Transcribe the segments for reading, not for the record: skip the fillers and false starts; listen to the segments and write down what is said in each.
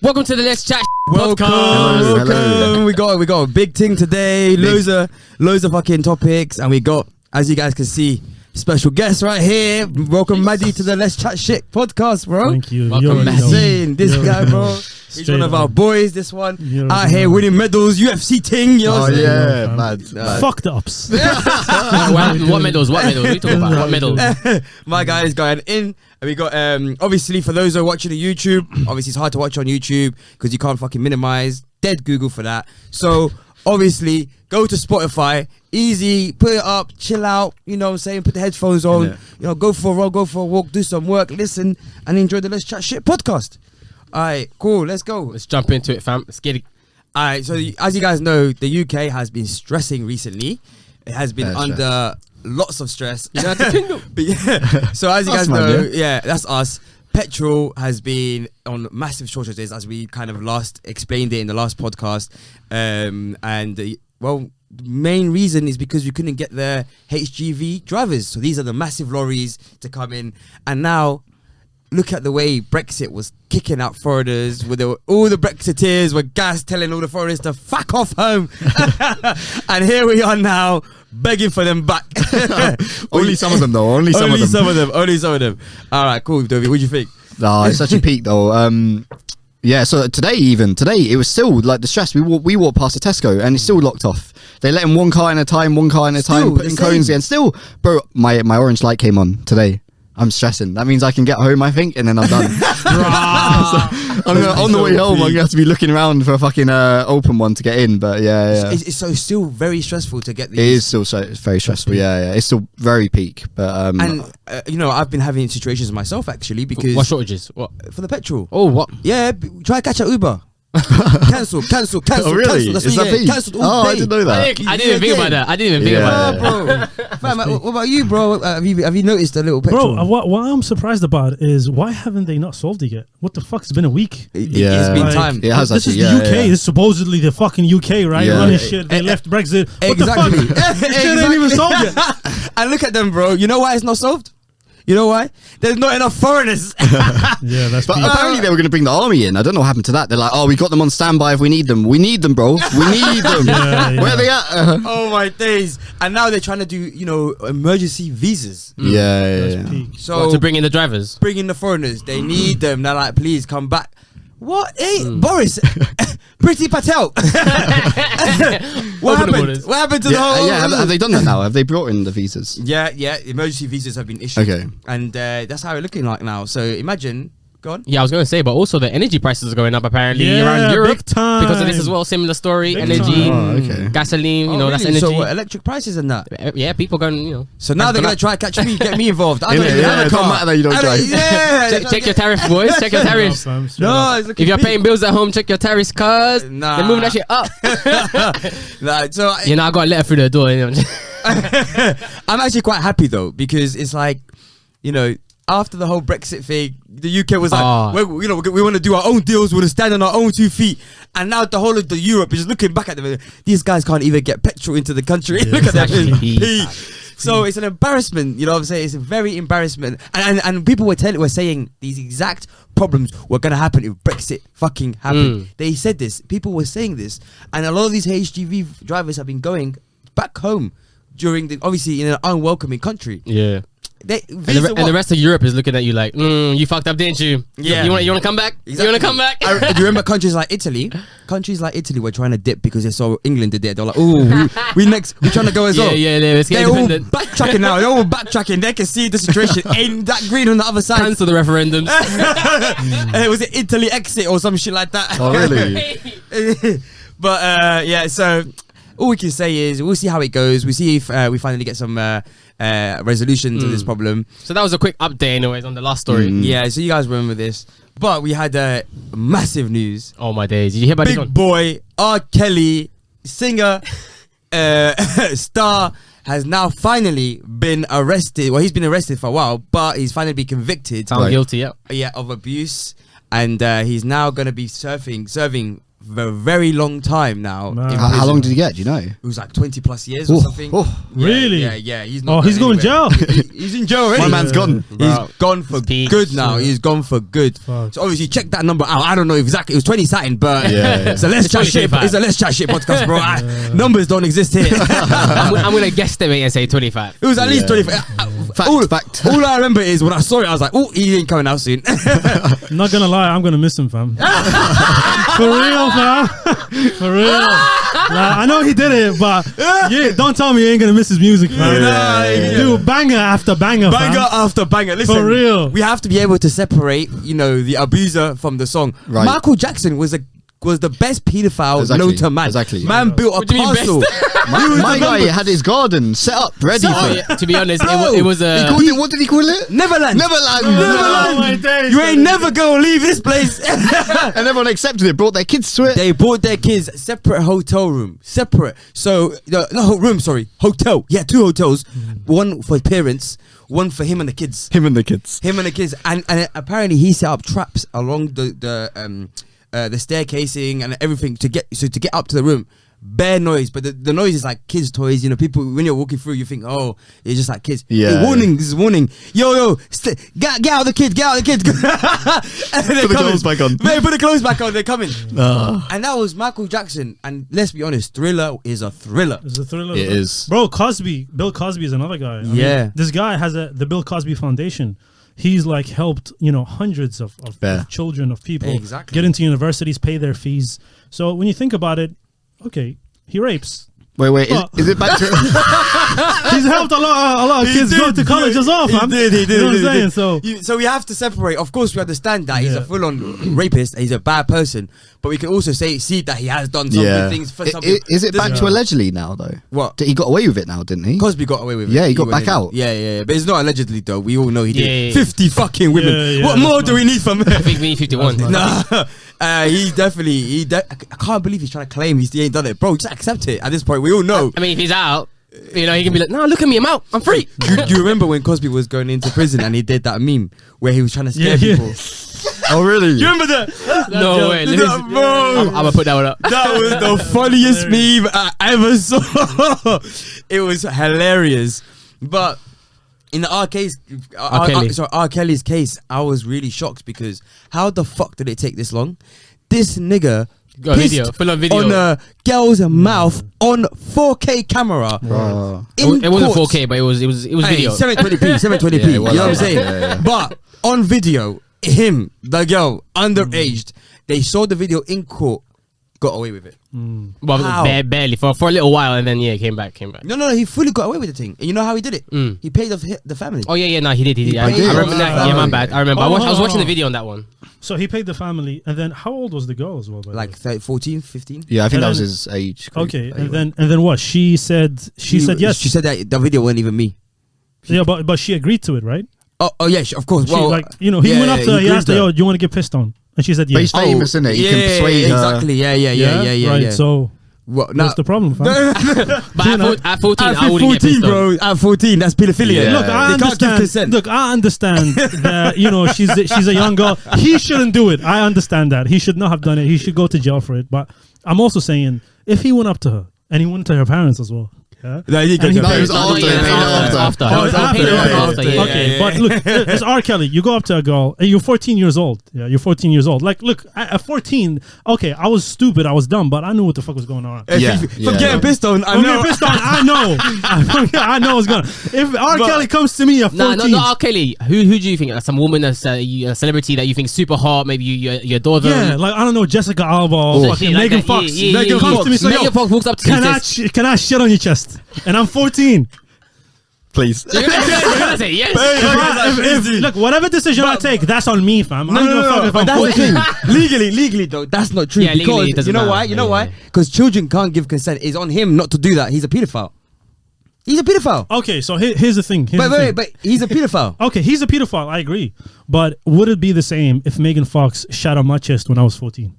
Welcome to the Let's Chat Welcome. podcast. Hello. We got a big thing today. Loads of fucking topics, and we got, as you guys can see, special guest right here. Welcome, Maddie, to the Let's Chat Shit podcast, bro. Thank you. Welcome, Insane. This guy, bro. He's one of our boys. This one out here winning medals, UFC ting. You know what I'm saying? mad. Fuck the ups. What medals? What medals? What are you talking about? What medals? My guy is going in. And we got, obviously, for those who are watching the YouTube, obviously it's hard to watch on YouTube because you can't fucking minimize. Dead Google for that. So, obviously, go to Spotify, easy, put it up, chill out, you know what I'm saying, put the headphones on, you know, go for a run, go for a walk, do some work, listen, and enjoy the Let's Chat Shit podcast. Alright, cool, let's go. Let's jump into it, fam. Let's get it. Alright, so as you guys know, the UK has been stressing recently. It has been under lots of stress. But yeah, so as you guys know, that's us. Petrol has been on massive shortages, as we kind of last explained it in the last podcast. The main reason is because we couldn't get the HGV drivers. So these are the massive lorries to come in. And now, look at the way Brexit was kicking out foreigners. All the Brexiteers were telling all the foreigners to fuck off home. And here we are now, begging for them back. Only some of them though. Only some of them. All right, cool, Dovey. What do you think? It's such a peak though. So today it was still like the stress. We walked past a Tesco and it's still locked off. They let in one car at a time, putting cones in. Still, bro, my orange light came on today. I'm stressing. That means I can get home, I think, and then I'm done. On the way home, I'm gonna have to be looking around for a fucking open one to get in. But yeah. It's so still very stressful to get these. It is still it's very stressful. Yeah. It's still very peak. But I've been having situations myself actually because what shortages? What for the petrol? Oh, what? Yeah, try catch an Uber. Cancel. Oh, really? That's is that peak? I didn't know that. I didn't even think about that. I didn't even think about that. Bro. Fam, what about you, bro? Have you noticed a little petrol? Bro, what I'm surprised about is why haven't they not solved it yet? What the fuck? It's been a week. It's been time. It has this actually, is the UK. This is supposedly the fucking UK, right? Running shit. They left Brexit. What Exactly. the fuck? Shit ain't even solved yet. And look at them, bro. You know why it's not solved? You know why? There's not enough foreigners. Yeah, that's. But apparently they were going to bring the army in. I don't know what happened to that. They're like, we got them on standby if we need them. We need them, bro. We need them. Where are they at? Oh my days! And now they're trying to do, emergency visas. Yeah. So to bring in the drivers, bring in the foreigners. They need them. They're like, please come back. What? Hey, Boris, Priti Patel. What happened to the whole? Yeah, have they done that now? Have they brought in the visas? Yeah. Emergency visas have been issued. Okay. And that's how it's looking like now. So imagine. Go on. Yeah, I was going to say, but also the energy prices are going up apparently around big Europe time. because of this as well. Similar story, Big energy, gasoline. Really? That's energy. So what, electric prices and that. Yeah, people going. So now they're gonna try to catch me, get me involved. I don't even Yeah, have a it don't car. matter that you don't drive. Yeah. Check your tariff, boys. Check your tariffs. No, it's looking If you're big. paying bills at home, check your tariffs, cuz they're moving that shit up. I got a letter through the door. I'm actually quite happy though, because it's like, after the whole Brexit thing, the UK was like, we want to do our own deals, we want to stand on our own 2 feet, and now the whole of the Europe is looking back at them. These guys can't even get petrol into the country. Look at that. So it's an embarrassment, you know what I'm saying? It's a very embarrassment. And people were saying these exact problems were going to happen if Brexit fucking happened. They said this. People were saying this. And a lot of these HGV drivers have been going back home obviously in an unwelcoming country. Yeah. And the rest of Europe is looking at you like, you fucked up, didn't you? Yeah. You want to come back? Exactly. You want to come back? Do you remember countries like Italy? Countries like Italy were trying to dip because they saw England did it. They're like, we're trying to go as well. Yeah. Let's get They're all independent. backtracking now. They're all backtracking. They can see the situation ain't that green on the other side. Cancel the referendums. Was it Italy exit or some shit like that? Oh, really? But so all we can say is we'll see how it goes. We see if we finally get some resolution to this problem. So that was a quick update anyways on the last story. Yeah, so you guys remember this. But we had massive news. Oh my days. Did you hear about this Big one? boy RKelly, singer, star, has now finally been arrested. Well, he's been arrested for a while, but he's finally been convicted. Found guilty, Yeah, of abuse. And he's now going to be serving a very long time now. Man. in How prison. long did he get? Do you know? It was like 20 plus years or something. Yeah, Really? Yeah. He's not. He's going jail. He's in jail already. My man's gone. He's gone for Peak. good now. He's gone for good. Fuck. So obviously check that number out. I don't know exactly. It was 20 something, but Yeah. it's a let's It's chat shit. 25. It's a let's chat shit podcast, bro. Numbers don't exist here. I'm gonna guesstimate and say 25. It was at least 25. Fact. All I remember is when I saw it, I was like, oh, he ain't coming out soon. Not gonna lie, I'm gonna miss him, fam. For real, fam. For real. Like, I know he did it, but yeah, don't tell me you ain't gonna miss his music, fam. Dude, banger after banger, Banger fam. after banger. Listen, For real. we have to be able to separate, the abuser from the song. Right. Michael Jackson was the best paedophile known to man. Exactly. Man built a What do you mean castle. My guy had his garden set up, ready for it. To be honest, Bro, it was He a. called it, what did he call it? Neverland. Neverland. Oh, my days, You ain't never gonna leave this place. And everyone accepted it, brought their kids to it. They bought their kids separate hotel room, separate. So hotel. Yeah, 2 hotels. One for parents, one for him and the kids. Him and the kids. And apparently he set up traps along the staircasing and everything to get up to the room. Bare noise, but the noise is like kids' toys. People, when you're walking through, you think, oh, it's just like kids. Yeah. Hey, warning! This is warning. Yo, get out the kids! Get out the kids! And then Put the clothes back on. They put the clothes back on. They're coming. And that was Michael Jackson. And let's be honest, Thriller is a thriller. It's a thriller. It is. Bro, Bill Cosby is another guy. I mean, this guy has the Bill Cosby Foundation. He's like helped, hundreds of children, of people Exactly. get into universities, pay their fees. So when you think about it, okay, he rapes. Wait, is it back to... He's helped a lot of kids go to college as well, fam. He did. You know what I'm saying? So we have to separate. Of course, we understand that he's Yeah. a full-on rapist. He's a bad person, but we can also see that he has done some good things for some. Is it back to allegedly now, though? What? He got away with it now, didn't he? Cosby got away with it. Yeah, he got went back in. out. Yeah. But it's not allegedly though. We all know he did. Yeah. 50 fucking women. Yeah, What that's more do we need from I think we need 51. Nah, he definitely. I can't believe he's trying to claim he ain't done it, bro. Just accept it. At this point, we all know. I mean, if he's out, he can be like, no, look at me, I'm out, I'm free. Do you remember when Cosby was going into prison and he did that meme where he was trying to scare people? Oh, really? You remember that? No way. Let me That- bro. I'm gonna put that one up. That was the funniest meme I ever saw. It was hilarious. But in the R. Kelly's case, I was really shocked because how the fuck did it take this long? This nigga Got a video, full on video. on a girl's mouth on 4K camera. Bro. It wasn't court. 4K, but it was video. 720p. Yeah, You know what I'm saying? yeah. But on video, the girl, underaged, they saw the video in court, got away with it. Well, How? barely for a little while, and then came back. No, he fully got away with the thing. And you know how he did it? Mm. He paid off the family. Oh yeah, no, he did. I paid remember off that. the Yeah, my family. bad. I remember. I was watching the video on that one. So he paid the family, and then how old was the girl as well? By the Like way? 14, 15? Yeah, I think And that was then- his age. group. Okay, and then what? She said yes. She said that the video wasn't even me. Yeah, but she agreed to it, right? Oh yeah, of course. She, Well, he went up to her, he asked her, yo, do you want to get pissed on? And she said But yes. he's famous, isn't it? He can persuade her. exactly. Yeah. Right, so What? what's the problem, fam? But at 14, I At wouldn't get 14, pissed on. bro. At 14, that's pedophilia. Yeah. Look, I They can't give understand. consent. Look, I understand that she's a young girl. He shouldn't do it. I understand that he should not have done it. He should go to jail for it. But I'm also saying if he went up to her and he went to her parents as well. Yeah? No, he And he No, it was paid- after. yeah, They paid it after. after. Oh, it's They paid it after, after, okay. yeah. Okay, but look, it's R. Kelly. You go up to a girl, and you're 14 years old. Yeah, you're 14 years old. Like, look, at 14, okay, I was stupid, I was dumb, but I knew what the fuck was going on. Yeah, From yeah. getting pissed on, I From know. getting pissed on, I know. I know what's going on. If R. Kelly comes to me at 14, No, not R. Kelly. Who do you think? Some woman that's a celebrity that you think super hot? Maybe you adore them. yeah, like, I don't know, Jessica Alba or fucking Shit like Megan that. Fox. Yeah, Megan comes to me, so, Megan yo, Fox walks up to you and says, can I shit on your chest? And I'm 14. Please. you're gonna say yes. Look, whatever decision I take, that's on me, fam. I don't give a fuck if but I'm that's the 14. thing. Legally though, that's not true. Yeah, legally it because doesn't you know why? matter. You know Yeah, why? yeah. Because children can't give consent. It's on him not to do that. He's a pedophile. He's a pedophile. Okay, so here's the thing. But he's a pedophile. Okay, he's a pedophile. I agree. But would it be the same if Megan Fox shot on my chest when I was 14?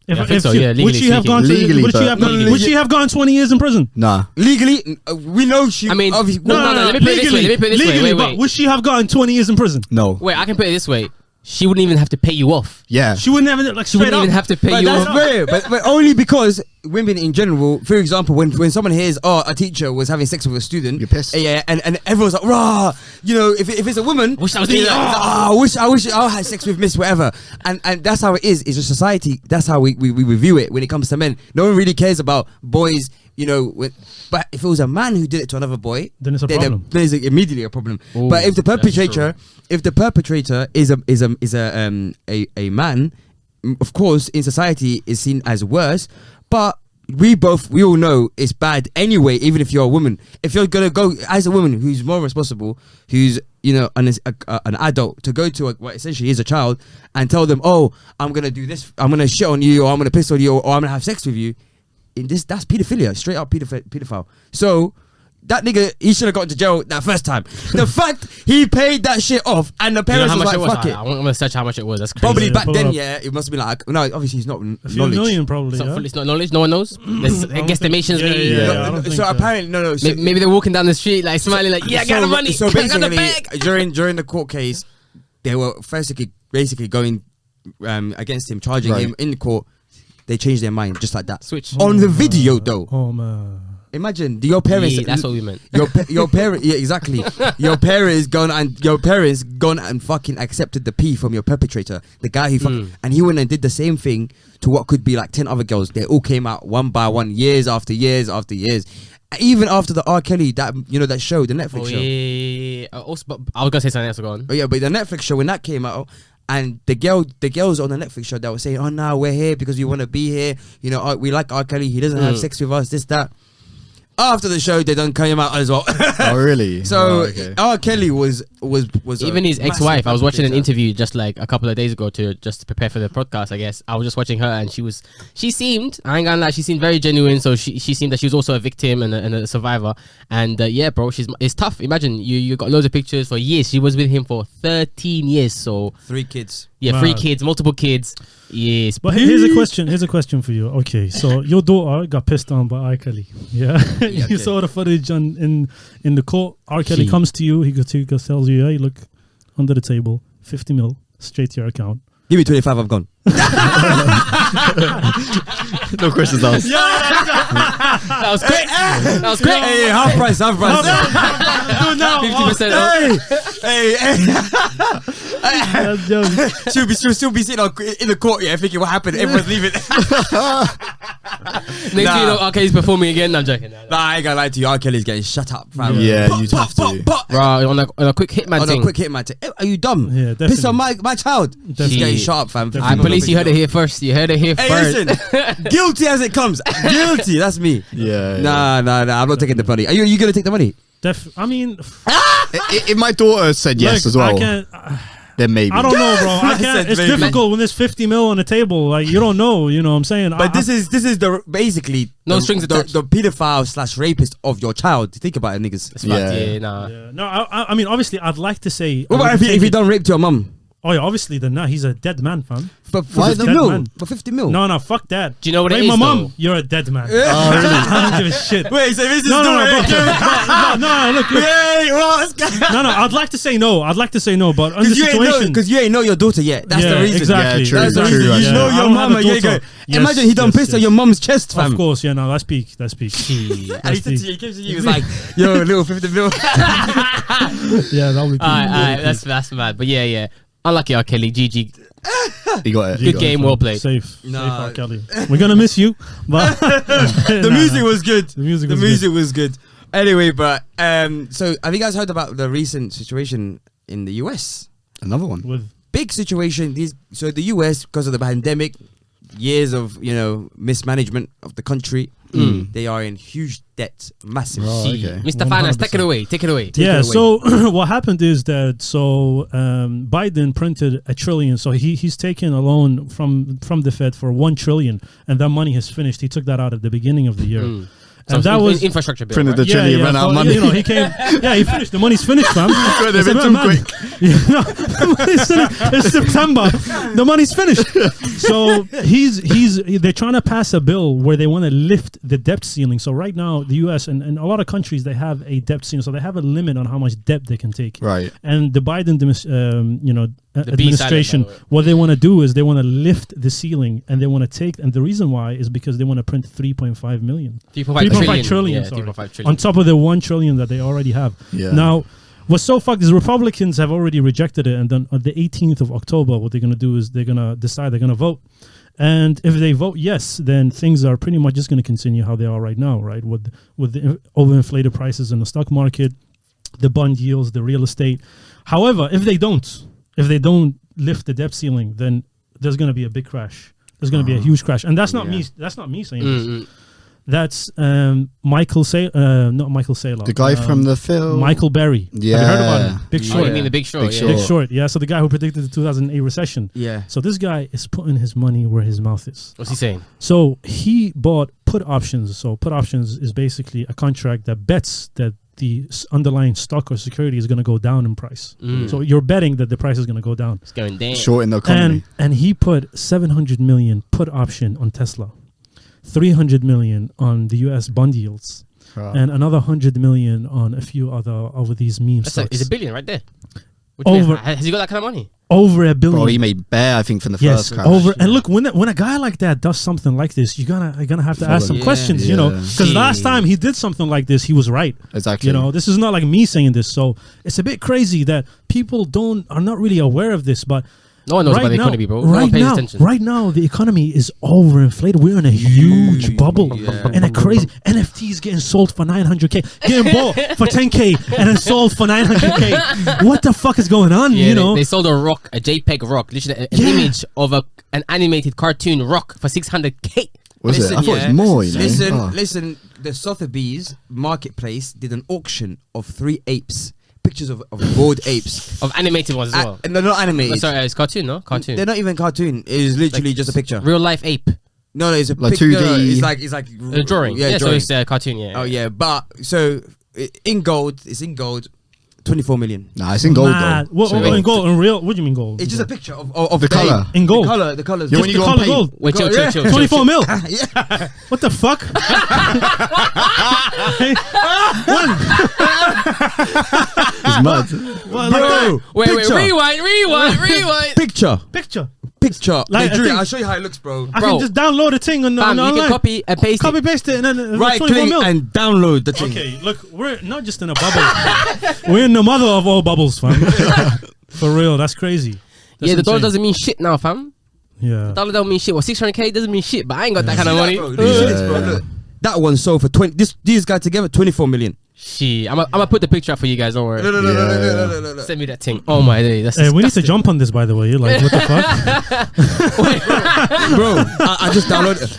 I think so, yeah, would legally she have speaking. gone? Legally, Would she but- have? Legally. Would she have gone 20 years in prison? Nah. Legally, we know she. I mean, obviously, no, let me put it this way. Legally, Wait. but would she have gotten 20 years in prison? No. Wait, I can put it this way. she wouldn't even have to pay you off. Yeah. She wouldn't have like She wouldn't even have to pay you That's off. rare, but only because women in general, for example, when someone hears, oh, a teacher was having sex with a student, You're pissed. Yeah, and everyone's like, rah, you know, if it's a woman, Wish that was it's me. like, I wish I had sex with Miss whatever, and that's how it is. It's a society. That's how we review it when it comes to men. No one really cares about boys, you know. But if it was a man who did it to another boy, Then it's a problem. There's immediately a problem. Ooh, but if the that's perpetrator is a man, of course, in society is seen as worse. But we all know it's bad anyway. Even if you're a woman, if you're gonna go as a woman who's more responsible, who's, you know, an adult, to go to what essentially is a child and tell them, oh, I'm gonna do this, I'm gonna shit on you, or I'm gonna piss on you, or I'm gonna have sex with you. That's pedophilia, straight up pedophile. So that nigga, he should have gotten to jail that first time. The fact he paid that shit off, and the You know parents how was much like, it was? fuck it. I'm gonna search how much it was. That's crazy. Probably Yeah, back pull then, up. yeah, it must have been like, no, obviously he's not a few knowledge. million probably. So Yeah? it's not knowledge. No one knows. There's guesstimations. Yeah, maybe. yeah, No, I don't think so so. apparently, no. So, Maybe they're walking down the street like smiling, like, yeah, I got the money. So I got the basically, bag. during the court case, they were basically going against him, charging Right. him in court. They changed their mind just like that. Switch. On the video, though. Oh man. Imagine your parents. Yeah, that's what we meant. Your parent. Yeah, exactly. Your parents gone and fucking accepted the P from your perpetrator, the guy who and he went and did the same thing to what could be like 10 other girls. They all came out one by one, years after years after years. Even after the RKelly, that show, the Netflix show. Yeah. Also, but I was gonna say something else. Go on. Oh yeah, but the Netflix show, when that came out, and the girls on the Netflix show that were saying, "Oh no, we're here because we want to be here. You know, we like RKelly. He doesn't have sex with us. This that." After the show, they done came out as well. Oh, really? So Oh, okay. RKelly was Even his massive ex-wife. I was watching an perpetrator. interview just like a couple of days ago to prepare for the podcast. I guess I was just watching her, and she seemed, I ain't gonna lie, she seemed very genuine. So she seemed that she was also a victim and a survivor. And yeah, bro, it's tough. Imagine you got loads of pictures for years. She was with him for 13 years. So 3 kids. yeah, 3 Mad. kids, multiple kids. Yes. But here's a question. Here's a question for you. Okay, so your daughter got pissed on by RKelly. Yeah, you okay. saw the footage in the court. RKelly She- comes to you. He goes tells you, "Hey, look, under the table, 50 mil straight to your account." Give me 25, I'm gone. No questions asked. That was quick. That was quick. Hey, half price. Do now. 50% off. That's just- She'll still be sitting in the court, yeah, thinking what happened. Everyone's leaving. Next week, okay, he's performing again. No, I'm joking. Nah, I ain't gonna lie to you. RKelly's getting shut up, fam. Yeah, you'd have to. Bro, on a quick hitman On a thing. quick hit, man. Are you dumb? Yeah, Piss on definitely. my child. She's Definitely. getting shut up, fam. Definitely. Police, you heard it here first. You heard it here Hey, first. listen. Guilty as it comes. Guilty. That's me. Yeah. Nah. I'm not taking the money. Are you gonna take the money? I mean, If my daughter said yes look, as well, I can't. then maybe. I don't know, bro. I said can't. It's maybe. difficult when there's 50 mil on the table. Like you don't know. You know what I'm saying? But this is the basically No the, strings the, attached. the pedophile / rapist of your child. Think about it, niggas. It's fact, Yeah. yeah, nah. Yeah. No, I mean, obviously, I'd like to say. What about if he done rape to your mum? Oh yeah, obviously, then nah, he's a dead man, fam. For Why 50 the mil? man? For 50 mil? No, fuck that. Do you know what it Rape is, my mum, though? you're a dead man. Oh, really? I don't give a shit. Wait, so this is No, look. Wait, what's No, I'd like to say no. But on the situation, because you ain't know your daughter yet. That's the reason. Exactly. Yeah, true, That's the true, reason. actually. You know I your don't have mama. a You daughter. go. Yes, Imagine he done yes, pissed on yes. your mum's chest, fam. Of course, yeah. No, let's speak. And he comes to you, he's like, yo, little 50 mil. Yeah, that'll be. Alright, that's mad. But yeah. Unlucky R. Kelly, GG. You got it. Good game, well played. Safe. Nah. Safe, R. Kelly. We're gonna miss you, but The music was good. The music was good. Anyway, but so have you guys heard about the recent situation in the US? Another one. with Big situation. So the US, because of the pandemic, years of mismanagement of the country, they are in huge debt, massive. Oh, Gee. okay. Mr. Finance, take it 100%. away. Take it away. yeah. it away. So what happened is that Biden printed $1 trillion. So he's taken a loan from the Fed for $1 trillion, and that money has finished. He took that out at the beginning of the year. And So that was infrastructure bill. Printed Right? the trillion, ran out of money. You know, he came. Yeah, he finished. The money's finished, fam. They've It's been about too man. quick. Yeah, no, the money's finished. It's September. The money's finished. So they're trying to pass a bill where they want to lift the debt ceiling. So right now, the U.S. and a lot of countries, they have a debt ceiling. So they have a limit on how much debt they can take. Right. And the Biden, administration, what they want to do is they want to lift the ceiling, and they want to take, and the reason why is because they want to print 3.5 million. 3.5 trillion, sorry, 3.5 trillion. On top of the 1 trillion that they already have. Yeah. Now, what's so fucked is Republicans have already rejected it, and then on the 18th of October, what they're going to do is they're going to decide they're going to vote. And if they vote yes, then things are pretty much just going to continue how they are right now, right? With the overinflated prices in the stock market, the bond yields, the real estate. However, if they don't lift the debt ceiling, then there's going to be a big crash. There's going to be a huge crash, and that's not me. That's not me saying this. That's Michael Saylor, not Michael Saylor. The guy from the film. Michael Berry. Yeah. Have you heard about him? Big Short. Oh, you mean the Big Short? Big Short. Yeah. So the guy who predicted the 2008 recession. Yeah. So this guy is putting his money where his mouth is. What's he saying? So he bought put options. So put options is basically a contract that bets that the underlying stock or security is going to go down in price. So you're betting that the price is going to go down. It's going down. Short in the economy. And he put 700 million put option on Tesla, 300 million on the US bond yields, and another 100 million on a few other over these meme stocks. It's $1 billion right there. Has he got that kind of money? Over $1 billion. Bro, he made bare, I think, from the first crash. And look, when a guy like that does something like this, you're gonna have to ask some questions, you know, because last time he did something like this, he was right. Exactly. You know, this is not like me saying this, so it's a bit crazy that people are not really aware of this, but. No one knows about the economy, bro. No one pays attention. Right now, the economy is overinflated. We're in a huge bubble and a crazy NFTs getting sold for 900K, getting bought for 10K and then sold for 900K. What the fuck is going on? Yeah, you know, they sold a rock, a JPEG rock, literally an image of an animated cartoon rock for 600K. Was it? I thought it was more. You know? Listen. The Sotheby's marketplace did an auction of 3 apes. Pictures of bored apes. Of animated ones as well. No, not animated. Sorry, it's cartoon, no? Cartoon. They're not even cartoon. It is literally like just a picture. Real life ape. No, it's a like 2D. No, it's like a drawing. Yeah, drawing. So it's a cartoon, yeah. Oh, yeah. But, so, in gold, 24 million. Nah, it's in gold though. What in gold? In real? What do you mean gold? It's just a picture of the color. In gold. The color. Yeah, when you go on gold. Wait, chill. 24 mil. Yeah. What the fuck? It's mad. Bro, wait, rewind. Picture. Like, I'll show you how it looks, bro. I can just download a thing on online. You can copy and paste it, and then right click and download the thing. Okay, look, we're not just in a bubble. We're in the mother of all bubbles, fam. For real, that's crazy. That's the dollar doesn't mean shit now, fam. Yeah. The dollar don't mean shit. Well, 600K doesn't mean shit, but I ain't got that kind of money. Bro, look. That one sold for 20. These guys together, 24 million. Shit, I'm gonna put the picture up for you guys. Don't worry. No. Send me that thing. Oh my day, that's we need to jump on this, by the way. You're like, what the fuck? Bro, I just downloaded.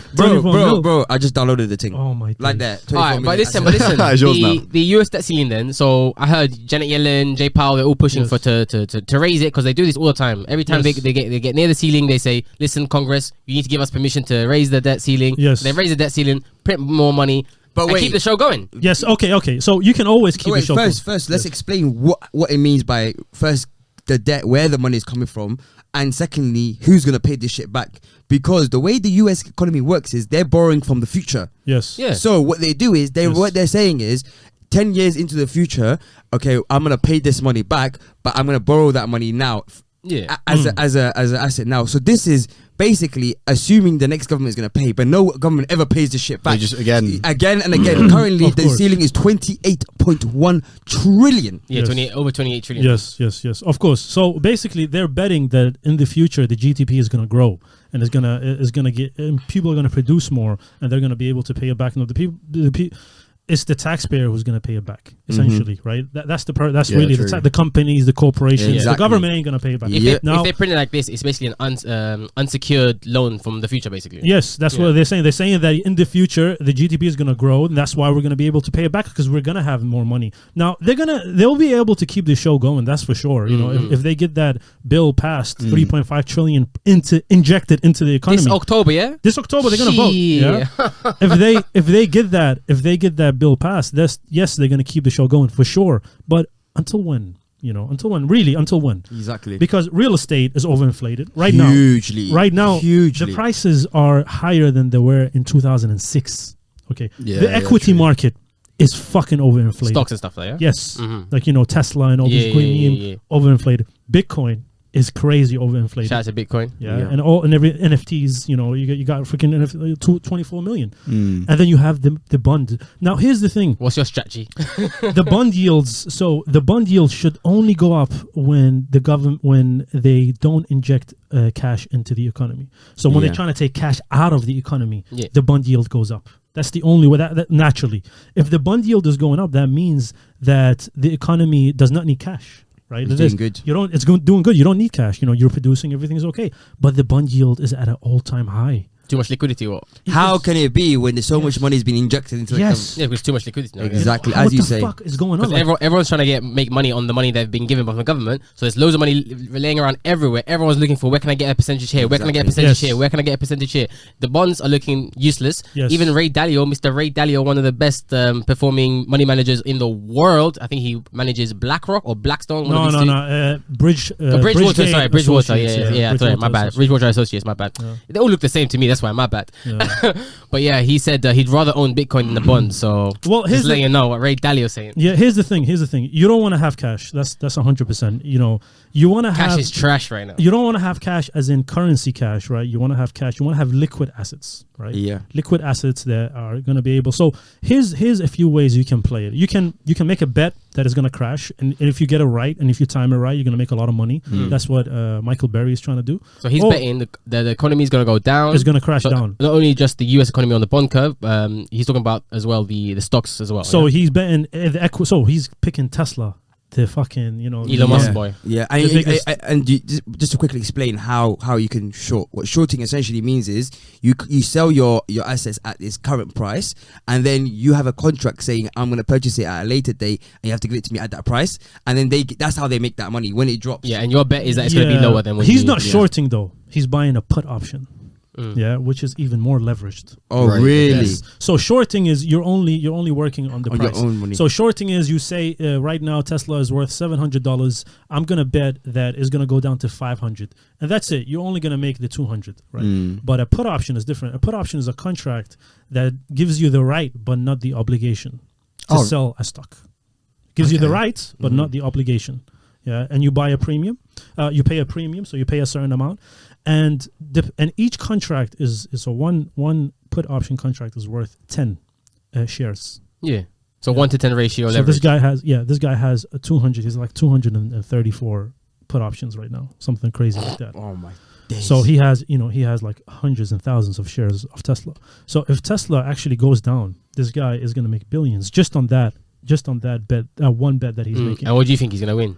Bro, I just downloaded the thing. Oh my. Like that. Alright, but listen. The US debt ceiling. Then, so I heard Janet Yellen, Jay Powell, they're all pushing for to raise it because they do this all the time. Every time they get near the ceiling, they say, "Listen, Congress, you need to give us permission to raise the debt ceiling." Yes. They raise the debt ceiling, print more money. But wait, keep the show going. Yes, okay. So you can always keep the show going. First, let's explain what it means by first the debt, where the money is coming from, and secondly, who's gonna pay this shit back? Because the way the US economy works is they're borrowing from the future. Yes. Yeah. So what they do is what they're saying is 10 years into the future, okay, I'm gonna pay this money back, but I'm gonna borrow that money now. Yeah. As an asset now. So this is basically assuming the next government is going to pay, but no government ever pays this shit back. Just again and again. Currently, the ceiling is 28.1 trillion. Yeah, over 28 trillion. Yes. Of course. So basically, they're betting that in the future the GDP is going to grow and is going to get people are going to produce more and they're going to be able to pay it back. No, the people. It's the taxpayer who's going to pay it back, essentially, right? That's really the companies, the corporations. Yeah, exactly. The government ain't going to pay it back. If they print it like this, it's basically an unsecured loan from the future, basically. Yes, that's what they're saying. They're saying that in the future, the GDP is going to grow, and that's why we're going to be able to pay it back because we're going to have more money. Now, they'll be able to keep the show going, that's for sure. You know, if they get that bill passed, 3.5 trillion injected into the economy. This October, yeah? This October, they're going to vote. Yeah? if they get that bill passed, they're going to keep the show going for sure. But until when? Until when? Exactly. Because real estate is overinflated right Hugely. now. Right now, the prices are higher than they were in 2006. Okay. The equity market is fucking overinflated. Stocks and stuff like that. Yes. Mm-hmm. Like, Tesla and all these green overinflated. Bitcoin is crazy overinflated. Shout out to Bitcoin. Yeah. And every NFTs, you got freaking 24 million. And then you have the bond. Now here's the thing. What's your strategy? The bond yields. So the bond yields should only go up when the government, when they don't inject cash into the economy. So when they're trying to take cash out of the economy, the bond yield goes up. That's the only way that naturally. If the bond yield is going up, that means that the economy does not need cash. Right? It's doing good. It's doing good. You don't need cash. You're producing, everything's okay. But the bond yield is at an all-time high. Too much liquidity, what? How can it be when there's so much money has been injected into the economy? Yeah, because too much liquidity now. Exactly, As you say. What the fuck is going on? Everyone's trying to make money on the money they've been given by the government. So there's loads of money laying around everywhere. Everyone's looking for, where can I get a percentage here? Where can I get a percentage here? Where can I get a percentage here? The bonds are looking useless. Even Mr. Ray Dalio, one of the best performing money managers in the world. I think he manages BlackRock or Blackstone. Bridgewater. Sorry, Bridgewater. Yeah. Sorry, my bad. Bridgewater Associates. My bad. They all look the same to me. That's why my bad. But yeah, he said he'd rather own Bitcoin than the bond. So just letting you know what Ray Dalio's saying. Yeah, here's the thing. You don't want to have cash. That's 100%. You want to have cash is trash right now. You don't want to have cash as in currency cash, right? You want to have cash. You want to have liquid assets, right? Yeah, liquid assets that are going to be able. So here's a few ways you can play it. You can make a bet that is going to crash, and if you get it right and if you time it right, you're going to make a lot of money. That's what Michael Berry is trying to do. So he's betting the economy is going to go down. It's going to crash down. Not only just the U.S. economy on the bond curve, he's talking about as well the stocks as well. So he's betting so he's picking Tesla. The fucking, Elon Musk boy. Yeah, and just to quickly explain how you can short. What shorting essentially means is you sell your assets at this current price, and then you have a contract saying I'm going to purchase it at a later date, and you have to give it to me at that price, and then that's how they make that money when it drops. Yeah, and your bet is that it's going to be lower than what he's not shorting though. He's buying a put option. Which is even more leveraged. Oh, right. Really? Yes. So shorting is you're only working on the price. Your own money. So shorting is you say right now Tesla is worth $700. I'm gonna bet that it's gonna go down to $500, and that's it. You're only gonna make the $200, right? But a put option is different. A put option is a contract that gives you the right but not the obligation to sell a stock. Gives you the right but not the obligation. Yeah, and you buy a premium. You pay a premium, so you pay a certain amount. And each contract is one put option contract is worth 10 shares. Yeah. So 1 to 10 ratio. So leverage. this guy has a 200. He's like 234 put options right now, something crazy like that. Oh my days. So he has like hundreds and thousands of shares of Tesla. So if Tesla actually goes down, this guy is going to make billions just on that bet, one bet that he's making. And what do you think he's going to win?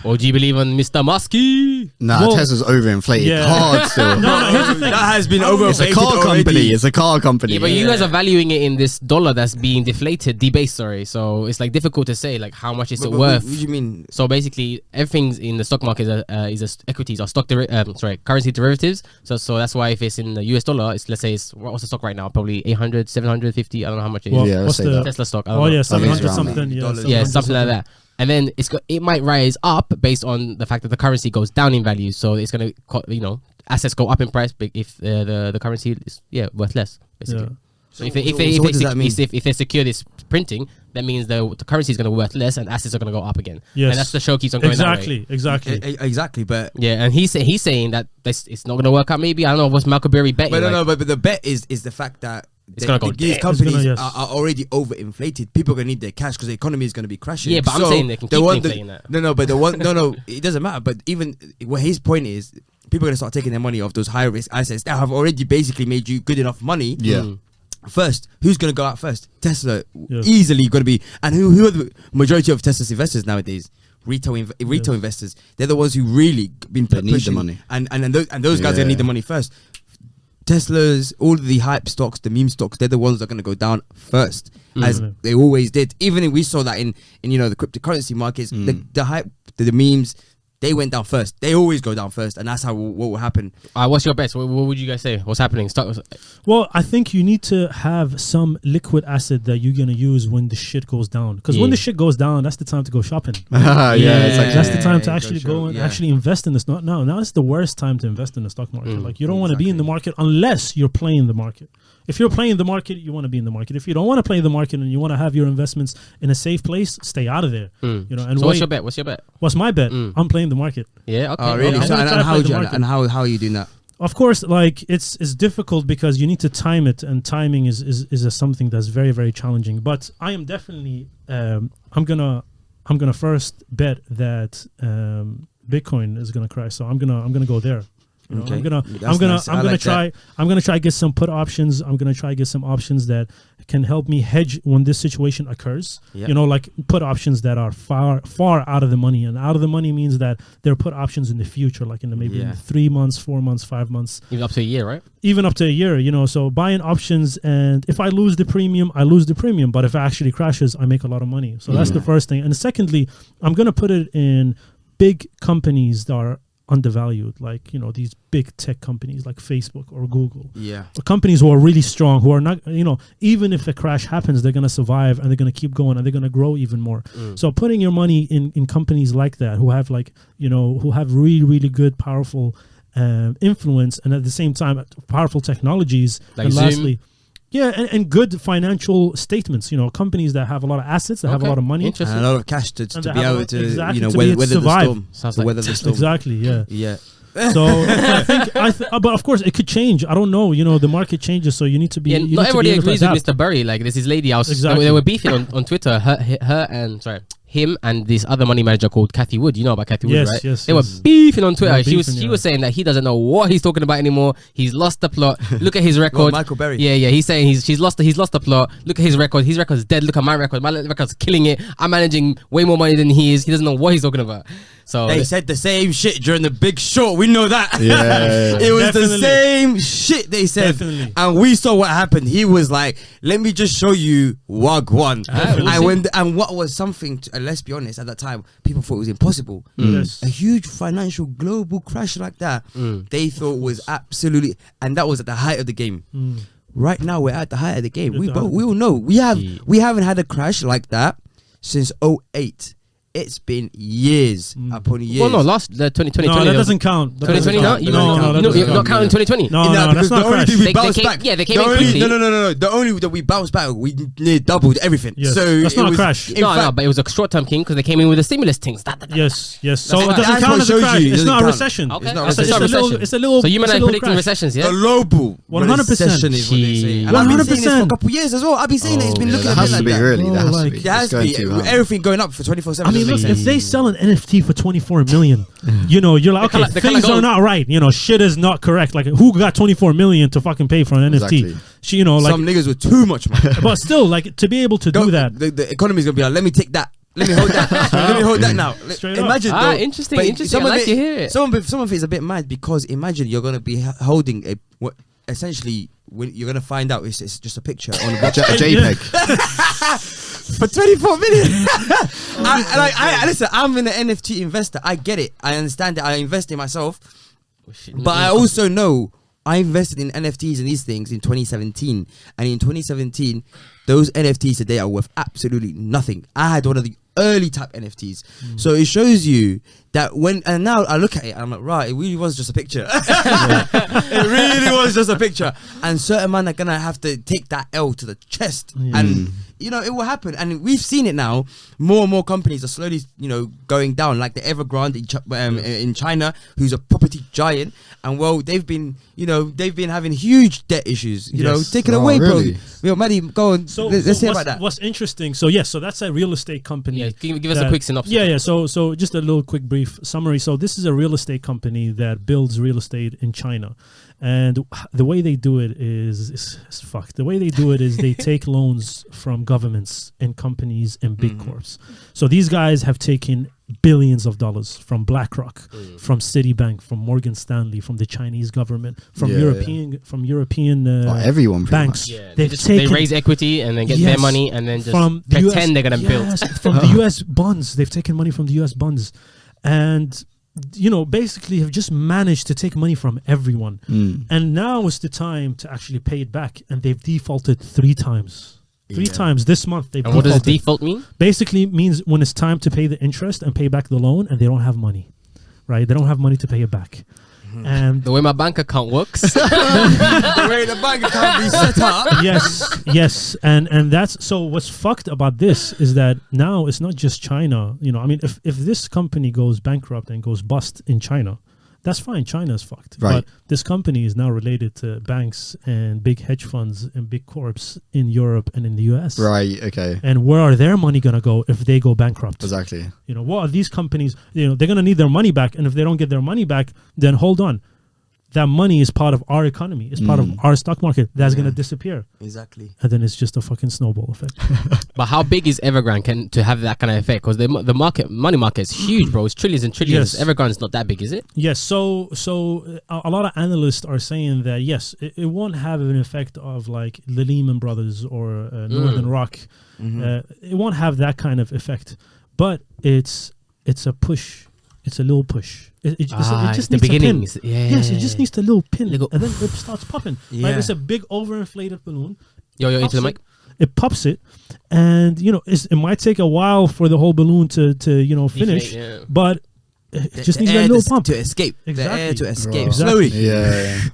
Or do you believe on Mr. Muskie? Nah, Tesla's overinflated hard still. No, here's the thing. That has been overinflated. It's a car company. It's a car company. Yeah, but you guys are valuing it in this dollar that's being debased, sorry. So it's like difficult to say like how much is it worth. What do you mean? So basically everything's in the stock market is equities or currency derivatives. So that's why if it's in the US dollar, let's say what's the stock right now? Probably 800, 750. I don't know how much it is. Yeah, what's the Tesla stock? 700 something. Yeah, something like that. And then it might rise up based on the fact that the currency goes down in value. So it's going to, assets go up in price if the currency is worth less, basically. Yeah. So if they secure this printing, that means the currency is going to be worth less and assets are going to go up again. Yes. And that's the show keeps on going that way. Exactly. But yeah, and he's saying that it's not going to work out. Maybe I don't know what's Malcolm Berry betting. But the bet is the fact that these companies are already overinflated. People are going to need their cash because the economy is going to be crashing. Yeah, but I'm saying they can keep inflating that. No, it doesn't matter. But even what his point is, people are going to start taking their money off those high risk assets that have already basically made you good enough money. Yeah. First, who's going to go out first? Tesla, easily going to be. And who are the majority of Tesla's investors nowadays? Retail investors. They're the ones who really been pushing. Need the money. And those guys are going to need the money first. Tesla's, all the hype stocks, the meme stocks, they're the ones that are going to go down first, as they always did. Even if we saw that in the cryptocurrency markets, the hype, the memes, they went down first. They always go down first, and that's what will happen. What's your best? What would you guys say? What's happening? Well, I think you need to have some liquid asset that you're gonna use when the shit goes down. Because when the shit goes down, that's the time to go shopping. That's the time to actually go and actually invest in the stock. Now it's the worst time to invest in the stock market. Like you don't want to be in the market unless you're playing the market. if you're playing the market, you want to be in the market. If you don't want to play the market and you want to have your investments in a safe place, stay out of there. You know. And so what's your bet? What's my bet? I'm playing the market. Yeah. Okay. Oh, really? So, how are you doing that? Of course, like it's difficult because you need to time it, and timing is something that's very, very challenging. But I am definitely I'm gonna first bet that Bitcoin is gonna crash. So I'm gonna go there. You know, okay. I'm gonna try get some put options. I'm gonna try get some options that can help me hedge when this situation occurs. Yep. You know, like put options that are far out of the money, and out of the money means that they're put options in the future, like in the maybe in 3 months, 4 months, 5 months, even up to a year, right? Even up to a year, you know. So buying options, and if I lose the premium, I lose the premium. But if it actually crashes, I make a lot of money. So that's the first thing. And secondly, I'm gonna put it in big companies that are undervalued, like, you know, these big tech companies like Facebook or Google. Yeah. The companies who are really strong, who are not, you know, even if a crash happens, they're going to survive and they're going to keep going and they're going to grow even more. So putting your money in companies like that, who have, like, you know, who have really, really good, powerful influence, and at the same time, powerful technologies. Like and lastly, Zoom. And good financial statements. You know, companies that have a lot of assets, that have a lot of money, and a lot of cash to be able to, you know, weather the storm. Sounds like weather the storm. Exactly. Yeah. Yeah. So I think, but of course it could change. I don't know. You know, the market changes, so you need to be. Yeah, not everybody agrees with Mr. Burry. Like, there's this lady. They were beefing on Twitter. Him and this other money manager called Kathy Wood. You know about Kathy Wood, right? Yes, they were beefing on Twitter. She was saying that he doesn't know what he's talking about anymore. He's lost the plot. Look at his record. Michael Berry. Yeah. He's saying he's lost the plot. Look at his record. His record's dead. Look at my record. My record's killing it. I'm managing way more money than he is. He doesn't know what he's talking about. So they said the same shit during the Big Short. We know that. Yeah. It was the same shit they said. Definitely. And we saw what happened. He was like, let me just show you Wagwan. And what was something, let's be honest, at that time, people thought it was impossible. Yes. A huge financial global crash like that, they thought was absolutely, and that was at the height of the game. Right now, we're at the height of the game. We all know. We haven't had a crash like that since 2008. It's been years upon years. Well, no, last 2020. No, that doesn't count. 2020, no? You're not counting 2020. No, that's not crash. We bounced back. Yeah, they came in quickly. No. The only that we bounced back, we nearly doubled everything. Yes. So that's not a crash. No, but it was a short-term king because they came in with the stimulus things. Yes. So it doesn't count as a crash. It's not a recession. Okay. It's a little. So you men are predicting recessions, yeah? Global 100% recession is what they say. And I've been saying this for a couple of years as well. I've been saying that it's been looking a bit like that. Really, that has to be. Everything going up for 24/7. I mean, look, if they sell an NFT for 24 million, you know, you're like, okay, things are not right. You know, shit is not correct. Like, who got 24 million to fucking pay for an NFT? You know, like, some niggas with too much money. But still, like, to be able to do that, the economy's gonna be like, let me take that. Let me hold that. Let me hold that now. Imagine though. Interesting. I like to hear it. Some of it is a bit mad because imagine you're gonna be holding essentially when you're gonna find out it's just a picture on a JPEG. For 24 million. Listen, I'm an NFT investor. I get it. I understand it. I invest in myself. But I also know I invested in NFTs and these things in 2017. And in 2017, those NFTs today are worth absolutely nothing. I had one of the early type NFTs. So it shows you that and now I look at it and I'm like, right, it really was just a picture. It really was just a picture. And certain men are gonna have to take that L to the chest. And you know, it will happen. And we've seen it now. More and more companies are slowly, you know, going down, like the Evergrand in China, who's a property giant. And well, they've been having huge debt issues, you know, taken away, really? Bro. Yo, Maddie, go on. Let's hear about that. What's interesting, so that's a real estate company. Yeah, give us a quick synopsis. Yeah. So just a little quick brief summary. So this is a real estate company that builds real estate in China. And the way they do it is fucked. The way they do it is they take loans from governments and companies and big corps. So these guys have taken billions of dollars from BlackRock, from Citibank, from Morgan Stanley, from the Chinese government, from European everyone banks. Yeah, they raise equity and then get their money and then just pretend they're gonna build. From the US bonds, they've taken money from the US bonds, and you know, basically have just managed to take money from everyone. And now is the time to actually pay it back, and they've defaulted 3 times. 3 times this month they've defaulted. What does default mean? Basically means when it's time to pay the interest and pay back the loan and they don't have money, right? They don't have money to pay it back. And the way my bank account works. The way the bank account be set up. yes, and that's so. What's fucked about this is that now it's not just China. You know, I mean, if this company goes bankrupt and goes bust in China, that's fine. China's fucked. Right. But this company is now related to banks and big hedge funds and big corps in Europe and in the US. Right. Okay. And where are their money gonna go if they go bankrupt? Exactly. You know, what are these companies? You know, they're gonna need their money back, and if they don't get their money back, then hold on. That money is part of our economy. It's part of our stock market. That's going to disappear. Exactly. And then it's just a fucking snowball effect. But how big is Evergrand to have that kind of effect? Because the money market is huge, bro. It's trillions and trillions. Yes. Evergrand's not that big, is it? Yes. So a lot of analysts are saying that, yes, it won't have an effect of like the Lehman Brothers or Northern Rock. It won't have that kind of effect. But it's a push. It's a little push. It just needs a pin. Yeah. Yes, it just needs a little pin, and then it starts popping. Yeah. Like it's a big overinflated balloon. Yo, into the mic. It pops it, and you know it might take a while for the whole balloon to finish, but it just needs a little pump to escape. Exactly. The air to escape Exactly. slowly.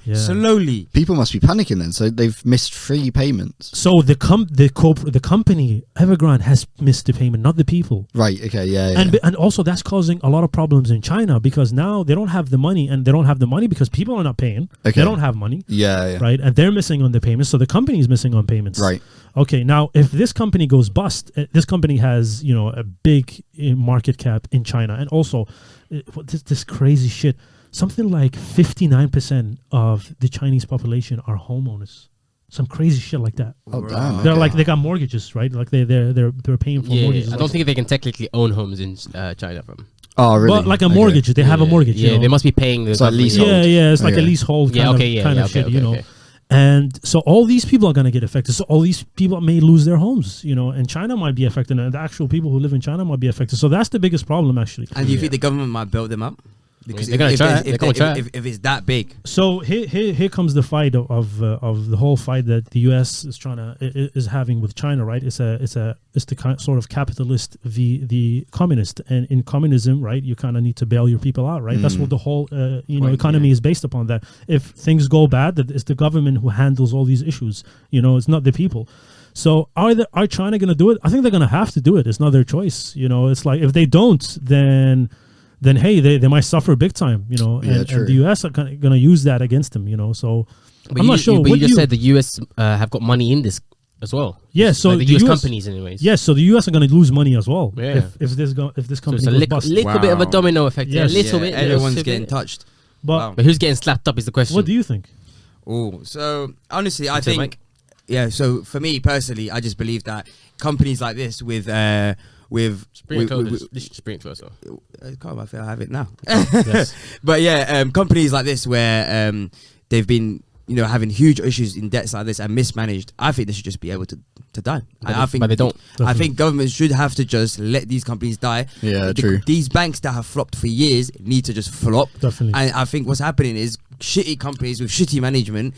Yeah. Slowly. People must be panicking then. So they've missed 3 payments. So the company Evergrande has missed the payment, not the people. Right. Okay. Yeah. And also that's causing a lot of problems in China because now they don't have the money, and they don't have the money because people are not paying. Okay. They don't have money. Yeah. Right, and they're missing on the payments, so the company is missing on payments. Right. Okay, now if this company goes bust, this company has a big market cap in China, and also this crazy shit. Something like 59% of the Chinese population are homeowners. Some crazy shit like that. Oh damn. They're like they got mortgages, right? Like they're paying for mortgages. I don't think they can technically own homes in China from. Oh really? But like a mortgage, they have a mortgage. Yeah, they must be paying the. It's like leasehold. Yeah, it's like a leasehold kind of shit, you know. Okay. And so all these people are going to get affected. So all these people may lose their homes, and China might be affected, and the actual people who live in China might be affected. So that's the biggest problem, actually. And do you think the government might build them up? Because they're going to try. If it's that big. So here comes the fight of the whole fight that the U.S. is having with China, right? It's the sort of capitalist the communist, and in communism, right, you kind of need to bail your people out, right? That's what the whole economy is based upon. That if things go bad, that it's the government who handles all these issues. It's not the people. So are China going to do it? I think they're going to have to do it. It's not their choice. It's like if they don't, then hey, they might suffer big time, and the US are going to use that against them, so I'm not sure. But you just said the US have got money in this as well. Yeah, so like the US companies anyways. Yes, so the US are going to lose money as well. Yeah. If this company so goes bust. little bit of a domino effect. Yes. Yeah, little bit. Everyone's getting touched. But who's getting slapped up is the question. What do you think? Oh, so honestly, I think so for me personally, I just believe that companies like this with Bring it closer. I feel I have it now. Yes. But yeah, companies like this where they've been having huge issues in debts like this and mismanaged, I think they should just be able to die. But they don't. I think governments should have to just let these companies die. Yeah, true. These banks that have flopped for years need to just flop. Definitely. And I think what's happening is shitty companies with shitty management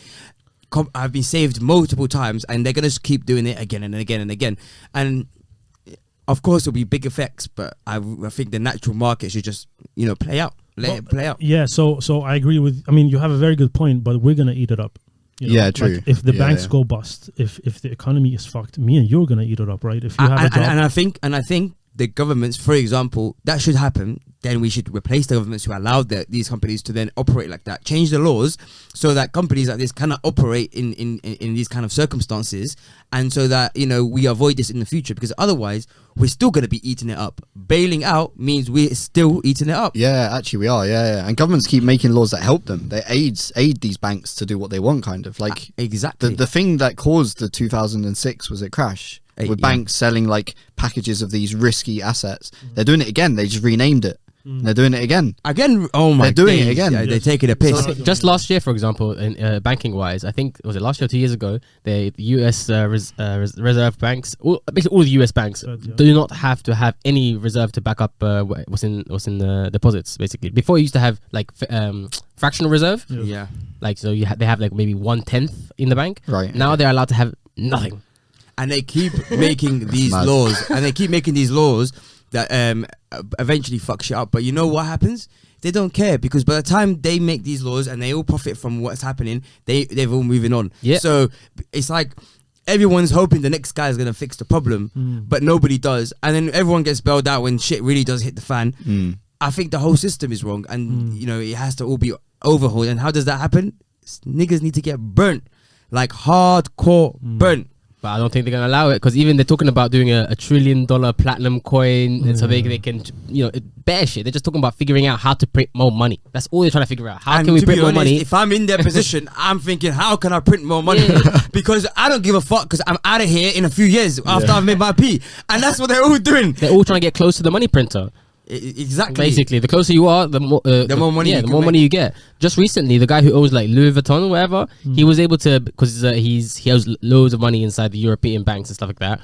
have been saved multiple times, and they're going to keep doing it again and again and again. And of course, there'll be big effects, but I think the natural market should just, play out. Let it play out. Yeah, so I agree with. I mean, you have a very good point, but we're gonna eat it up. Yeah, true. Like if the banks go bust, if the economy is fucked, me and you're gonna eat it up, right? If you have a job, and I think the governments, for example, that should happen. Then we should replace the governments who allowed these companies to then operate like that. Change the laws so that companies like this cannot operate in these kind of circumstances, and so that we avoid this in the future. Because otherwise, we're still going to be eating it up. Bailing out means we're still eating it up. Yeah, actually we are. Yeah. And governments keep making laws that help them. They aid these banks to do what they want, kind of like exactly. The thing that caused the 2006 was a crash. With banks selling like packages of these risky assets. They're doing it again. They just renamed it. They're doing it again. Oh my! They're doing it again. Yeah, they're taking a piss. So just last year, for example, in banking wise, I think was it last year or 2 years ago, the U.S. reserve banks, basically all the U.S. banks, do not have to have any reserve to back up what's in the deposits. Basically, before you used to have like fractional reserve. Yeah. Like so, they have like maybe 1/10 in the bank. Right. Now they're allowed to have nothing. And they keep making these laws, that eventually fuck shit up. But you know what happens? they don't care, because by the time they make these laws and they all profit from what's happening, they're all moving on. Yeah. So it's like everyone's hoping the next guy is going to fix the problem, but nobody does. And then everyone gets bailed out when shit really does hit the fan. I think the whole system is wrong, and you know, it has to all be overhauled. And how does that happen? Niggas need to get burnt, like hardcore burnt. But I don't think they're gonna allow it, because even they're talking about doing a $1 trillion platinum coin, and so they can, you know, bear shit. They're just talking about figuring out how to print more money. That's all they're trying to figure out. How can we print more money? If I'm in their position, I'm thinking, how can I print more money? Because I don't give a fuck, because I'm out of here in a few years after I've made my P, and that's what they're all doing. They're all trying to get close to the money printer. Exactly. Basically, the closer you are, the more money. Yeah, the more money you get. Just recently, the guy who owns like Louis Vuitton or whatever, he was able to, because he has loads of money inside the European banks and stuff like that.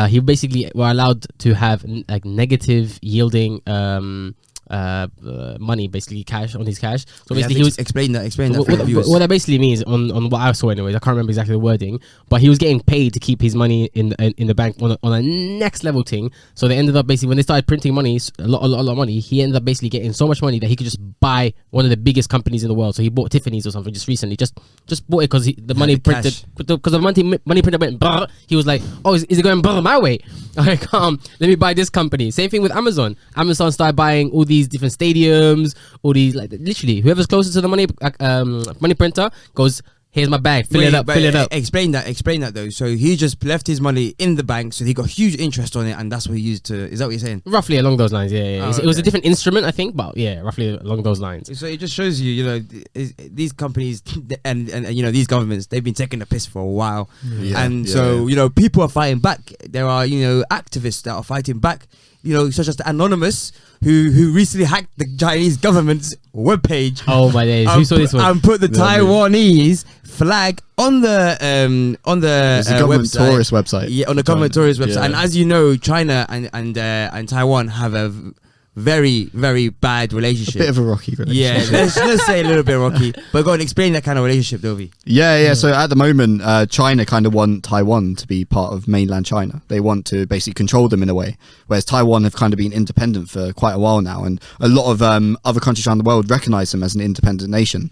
He basically were allowed to have like negative yielding money, basically cash on his cash. So basically, he was explain that. What that basically means on what I saw, anyways. I can't remember exactly the wording, but he was getting paid to keep his money in the bank on a next level thing. So they ended up basically, when they started printing money, a lot of money, he ended up basically getting so much money that he could just buy one of the biggest companies in the world. So he bought Tiffany's or something just recently, just bought it because the money printed, because the money printer went brr. He was like, oh, is it going brr my way? Like, let me buy this company. Same thing with Amazon. Amazon started buying all these different stadiums, all these, like, literally whoever's closest to the money printer goes, here's my bag, fill it up. Explain that though. So he just left his money in the bank, so he got huge interest on it, and that's what he used to. Is that what you're saying? Roughly along those lines, yeah. Oh, It was a different instrument, I think, but yeah, roughly along those lines. So it just shows you, you know, these companies and you know, these governments, they've been taking the piss for a while, so you know, people are fighting back. There are, you know, activists that are fighting back, you know, such as the Anonymous, who recently hacked the Chinese government's webpage. Oh my days! Who saw this one? And put the Taiwanese flag on the government website. tourist website. Yeah, on the government tourist website. And as you know, China and Taiwan have a very, very bad relationship. A bit of a rocky relationship. Yeah, let's say a little bit rocky. But go and explain that kind of relationship, Dovi. Yeah. So at the moment, China kind of want Taiwan to be part of mainland China. They want to basically control them in a way, whereas Taiwan have kind of been independent for quite a while now, and a lot of other countries around the world recognize them as an independent nation.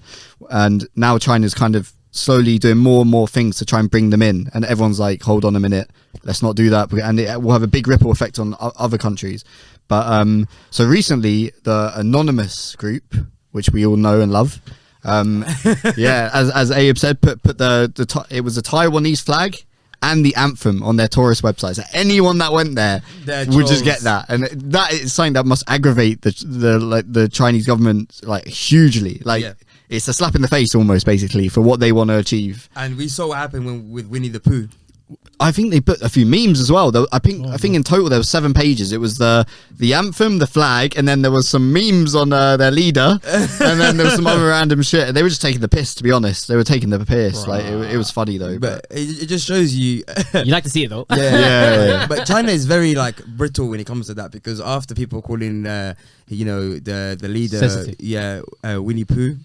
And now China's kind of slowly doing more and more things to try and bring them in, and everyone's like, hold on a minute, let's not do that, and it will have a big ripple effect on other countries. But so recently, the Anonymous group, which we all know and love, as Abe said, put it was a Taiwanese flag and the anthem on their tourist website. So anyone that went there would just get that, and that is something that must aggravate the Chinese government like hugely. It's a slap in the face almost, basically, for what they want to achieve. And we saw what happened with Winnie the Pooh. I think they put a few memes as well. I think in total there was 7 pages. It was the anthem, the flag, and then there was some memes on their leader, and then there was some other random shit. They were just taking the piss, to be honest. They were taking the piss. Like it was funny though. But it just shows you. You like to see it though. Yeah. But China is very like brittle when it comes to that, because after people calling, you know, the leader, sensitive. Winnie Pooh.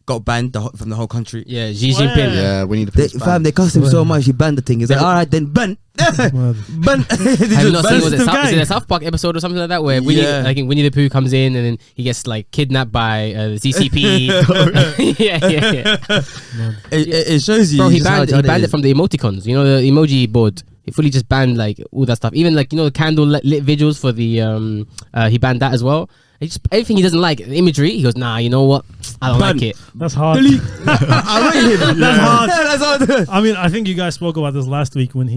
Got banned from the whole country. Yeah, Xi Jinping. Yeah, we need to fam, they cost him so much, he banned the thing. He's like, all right, then ban. Ban. Have you not seen, is it a South Park episode or something like that, where Winnie the Pooh comes in and then he gets like kidnapped by the CCP? It shows you. Bro, he banned it from the emoticons. You know, the emoji board. He fully just banned like all that stuff. Even like, you know, the candle lit vigils for the he banned that as well. Everything he doesn't like, the imagery, he goes, nah, you know what? I don't like it. That's hard. That's hard. I mean, I think you guys spoke about this last week when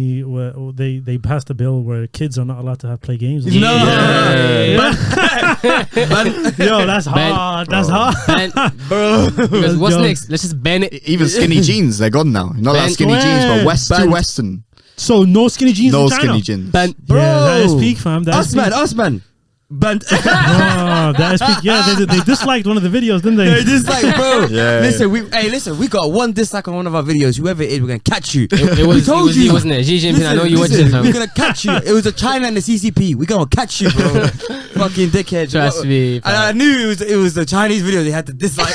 they passed a bill where kids are not allowed to play games. Yo, that's hard. That's hard. Bro. Because what's next? Let's just ban it. Even skinny jeans, they're gone now. Not that skinny jeans, but too Western. So no skinny jeans in China? No skinny jeans. Bro. Yeah, that is peak, fam. Us, man. Banned. That is peak. Yeah, they disliked one of the videos, didn't they? They disliked, bro. Listen, we got one dislike on one of our videos. Whoever it is, we're gonna catch you. It was you, wasn't it? Xi Jinping, I know you watched it. We're gonna catch you. It was the China and the CCP. We're gonna catch you, bro. Fucking dickhead. Trust me. And I knew it was the Chinese video they had to dislike.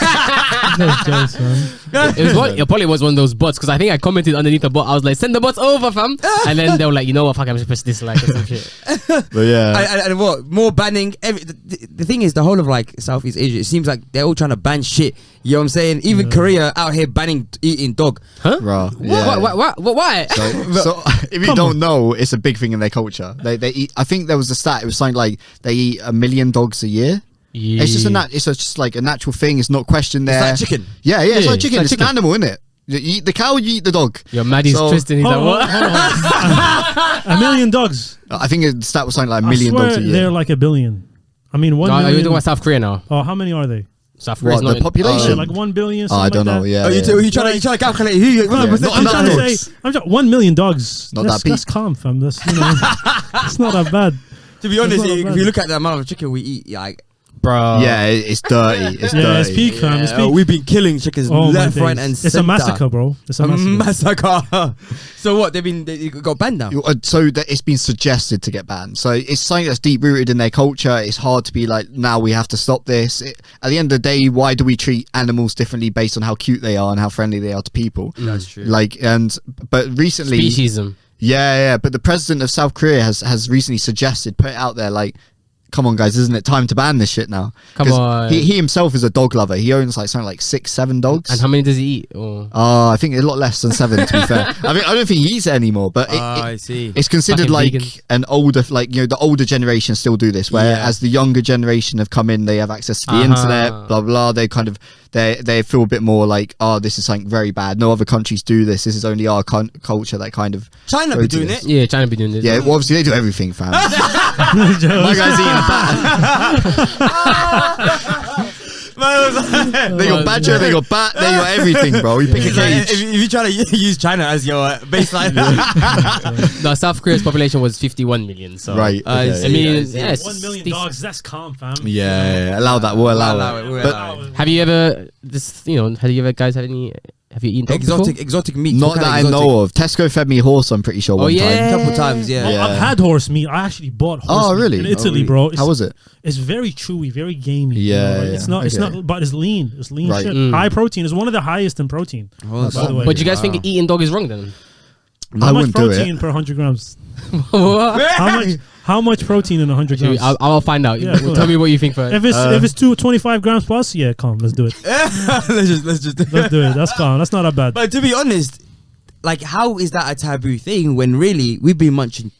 It probably was one of those bots, because I think I commented underneath the bot. I was like, send the bots over, fam. And then they were like, you know what? Fuck, I'm just press dislike or some shit. But yeah. And what? More bad banning the thing is, the whole of like Southeast Asia, it seems like they're all trying to ban shit. You know what I'm saying? Even Korea out here banning eating dog. Huh? Bro, yeah. Why? So if you don't know, it's a big thing in their culture. They eat. I think there was a stat. It was something like they eat 1 million dogs a year. Yeah. It's just like a natural thing. It's not questioned there. It's like chicken. Yeah, it's like chicken. Like It's chicken. an animal, isn't it? You eat the cow, you eat the dog. Yo, Maddie's twisting. He's like, what? Hold on. 1 million dogs. I think the stat was something like 1 I million swear dogs a year. they're like 1 billion. I mean, 1 No, million. you're talking about South Korea now. Oh, how many are they? South Korea's What, not the population? Yeah, like 1 billion. I don't know. Like Yeah. Oh, you trying to calculate who? No, but not I'm enough trying to dogs. say, 1 million dogs. Not that's, that that's big. calm, fam. That's it's not that bad. To be honest, It's not if bad. you look at the amount of chicken we eat, like Bro. Yeah, it's dirty. It's Yeah, dirty. it's peak, fam. It's peak. we've been killing chickens Oh, my left, right, days. and It's a center. massacre, bro. It's a massacre. Massacre. So what? They got banned now. So that it's been suggested to get banned. So it's something that's deep rooted in their culture. It's hard to be like, now we have to stop this. At the end of the day, why do we treat animals differently based on how cute they are and how friendly they are to people? That's true. But recently, Speciesism. yeah. But the president of South Korea has recently suggested, put it out there, like, come on, guys, isn't it time to ban this shit now? Come 'Cause on. He himself is a dog lover. He owns like something like 6-7 dogs. And how many does he eat? Or I think a lot less than 7, to be fair. I don't think he eats it anymore, but I see. it's considered Fucking like vegan. an older, like, you know, the older generation still do this, where Yeah. as the younger generation have come in, they have access to the internet, blah blah. They kind of they feel a bit more like, oh, this is something very bad. No other countries do this. This is only our culture that kind of China go be to doing this. it. yeah, China be doing this. Yeah, well, obviously they do everything, fam. My guy's eating a bat. They got badger, they got bat, they got everything, bro. You pick a cage. If you try to use China as your baseline, No, South Korea's population was 51 million. So Right. I okay. I mean, see. yeah, it's 1 million decent. dogs. That's calm, fam. Yeah, allow that. We'll allow it. we'll But allow it. Have you ever guys had any? Have you eaten dog before? exotic meat. not that I know of. Tesco fed me horse, I'm pretty sure, one yeah. time. A couple times, yeah. Oh, Yeah. I've had horse meat. I actually bought horse Oh, meat really? in Italy, really? bro. It's, How was it? It's very chewy, very gamey. Yeah, like, yeah. It's not. It's Okay. not. But it's lean. It's lean Right. shit. Mm. High protein. It's one of the highest in protein. Oh, by the way. But you guys Wow. think eating dog is wrong then? I How much wouldn't do protein it. per 100 grams? What? How much protein in 100 grams? I'll find out. Yeah, cool. Tell me what you think first. If it's 25 grams plus, yeah, calm. Let's do it. let's just Let's do it. That's calm. That's not that bad. But to be honest, like, how is that a taboo thing when really we've been munching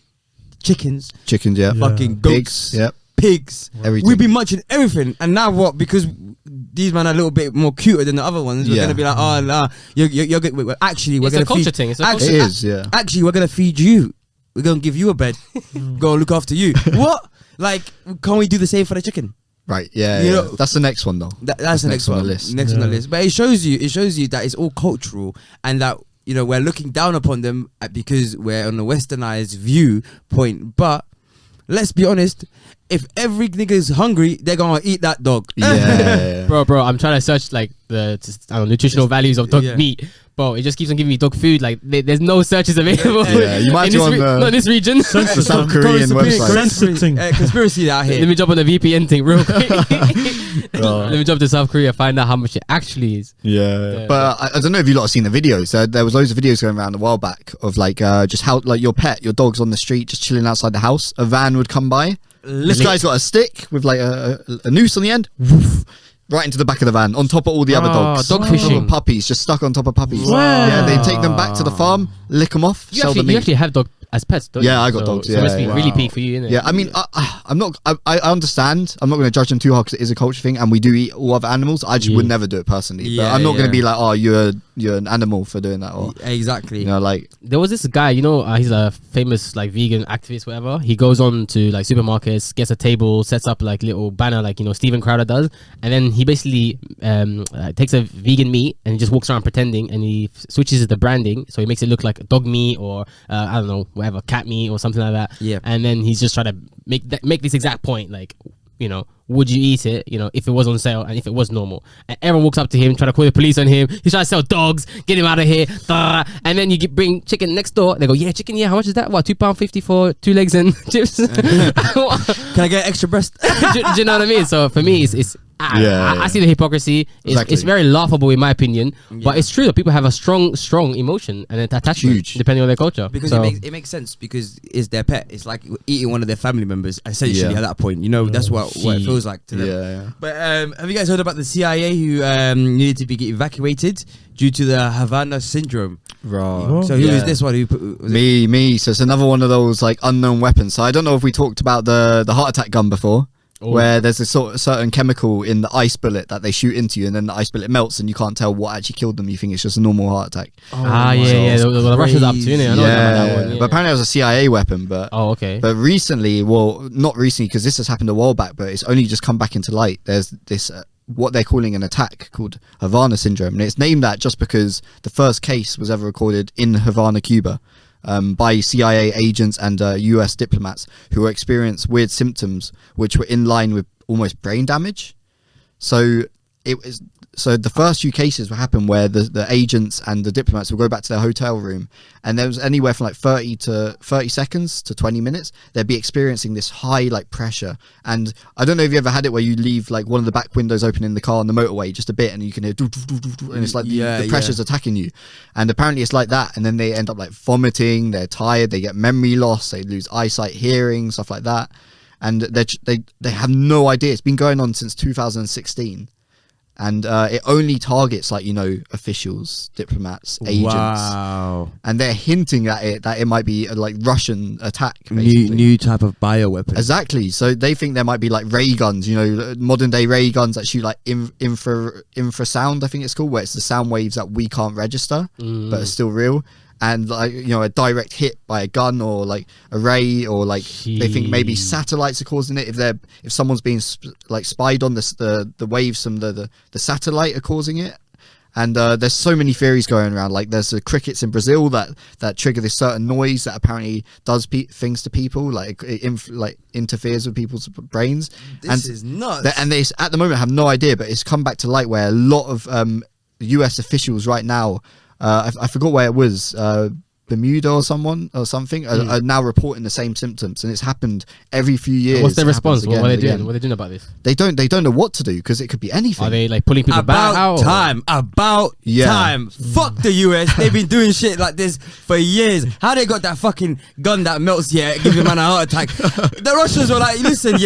chickens, Chickens, yeah. Yeah. fucking goats, Pigs, yep. pigs, Everything. we've been munching everything, and now what? Because these men are a little bit more cuter than the other ones. We're Yeah. gonna be like, oh no, you're actually we're It's a gonna culture feed. thing. It's a Actually, It is, yeah. Actually, we're gonna feed you. We're gonna give you a bed. Go look after you. What? Like, can't we do the same for the chicken? Right, yeah, You yeah. know- That's the next one, though. That's the next on one. the list. Next on the Yeah. list. But it shows you that it's all cultural, and that, you know, we're looking down upon them because we're on a westernized viewpoint. But let's be honest, if every nigga's hungry, they're gonna eat that dog. Yeah. Bro, I'm trying to search like the nutritional values of dog yeah. meat. Bro, it just keeps on giving me dog food. Like there's no searches available. Yeah, you might in do this on the- not in this region. The South Korean website. Censoring. Conspiracy out Let here. me jump on the VPN thing real quick. Oh. Let me jump to South Korea, find out how much it actually is. Yeah, but I don't know if you lot have seen the videos. There was loads of videos going around a while back of like just how like your dog's on the street just chilling outside the house. A van would come by. This guy's got a stick with like a noose on the end. Woof, right into the back of the van, on top of all the other dogs. dog fishing. Puppies just stuck on top of puppies. Wow. Yeah, they take them back to the farm, lick them off, You sell actually, them you meat. actually have dog as pets, don't Yeah, you? I got dogs, So yeah, it must be yeah. really Wow. peak for you, innit? Yeah, I mean, I'm not. I understand. I'm not going to judge them too hard because it is a culture thing, and we do eat all other animals. I just would never do it personally. But Yeah, I'm not going yeah. to be like, oh, you're an animal for doing that, or Exactly. you know, like There was this guy, he's a famous like vegan activist, whatever. He goes on to like supermarkets, gets a table, sets up like little banner, like Steven Crowder does, and then he basically takes a vegan meat and he just walks around pretending, and he switches the branding, so he makes it look like dog meat or I don't know, whatever, cat meat or something like that. Yeah. And then he's just trying to make this exact point, like, would you eat it, if it was on sale and if it was normal? And everyone walks up to him, trying to call the police on him. He's trying to sell dogs, get him out of here. And then you bring chicken next door. They go, yeah, chicken, yeah, how much is that? What, £2.50 for 2 legs and chips? Can I get extra breast? do you know what I mean? So for me, it's I see the hypocrisy. It's very laughable in my opinion, but it's true that people have a strong emotion and attachment depending on their culture. Because it makes sense because it's their pet. It's like eating one of their family members essentially at that point. You know, that's what it feels like to them. Yeah. But have you guys heard about the CIA who needed to be evacuated due to the Havana Syndrome? Right. So who is this one? Me. So it's another one of those like unknown weapons. So I don't know if we talked about the heart attack gun before. Where there's a certain chemical in the ice bullet that they shoot into you, and then the ice bullet melts, and you can't tell what actually killed them. You think it's just a normal heart attack. The Russians up to it. I know that one. But apparently it was a CIA weapon. But But recently, not recently, because this has happened a while back, but it's only just come back into light. There's this what they're calling an attack called Havana Syndrome, and it's named that just because the first case was ever recorded in Havana, Cuba. By CIA agents and US diplomats who experienced weird symptoms which were in line with almost brain damage. So the first few cases will happen where the agents and the diplomats will go back to their hotel room, and there was anywhere from like 30 seconds to 20 minutes they'd be experiencing this high like pressure. And I don't know if you ever had it where you leave like one of the back windows open in the car on the motorway just a bit, and you can hear and it's like the pressure's attacking you. And apparently it's like that, and then they end up like vomiting, they're tired, they get memory loss, they lose eyesight, hearing, stuff like that. And they have no idea. It's been going on since 2016. And it only targets like, you know, officials, diplomats, agents. Wow. And they're hinting at it might be a like Russian attack. New type of bioweapon. Exactly. So they think there might be like ray guns, you know, modern day ray guns that shoot like infrasound, I think it's called, where it's the sound waves that we can't register, but are still real. And like, you know, a direct hit by a gun or like a ray, or like they think maybe satellites are causing it. If someone's being like spied on, the waves from the satellite are causing it. And there's so many theories going around. Like there's the crickets in Brazil that trigger this certain noise that apparently does things to people, like it interferes with people's brains. This is nuts. And they at the moment have no idea, but it's come back to light where a lot of US officials right now, I forgot where it was, Bermuda or something are now reporting the same symptoms, and it's happened every few years. What's their response? What are they doing? What are they doing about this? They don't know what to do, because it could be anything. Are they like pulling people back out? Time. Fuck the US. They've been doing shit like this for years. How they got that fucking gun that melts, give a man a heart attack? The Russians were like, listen,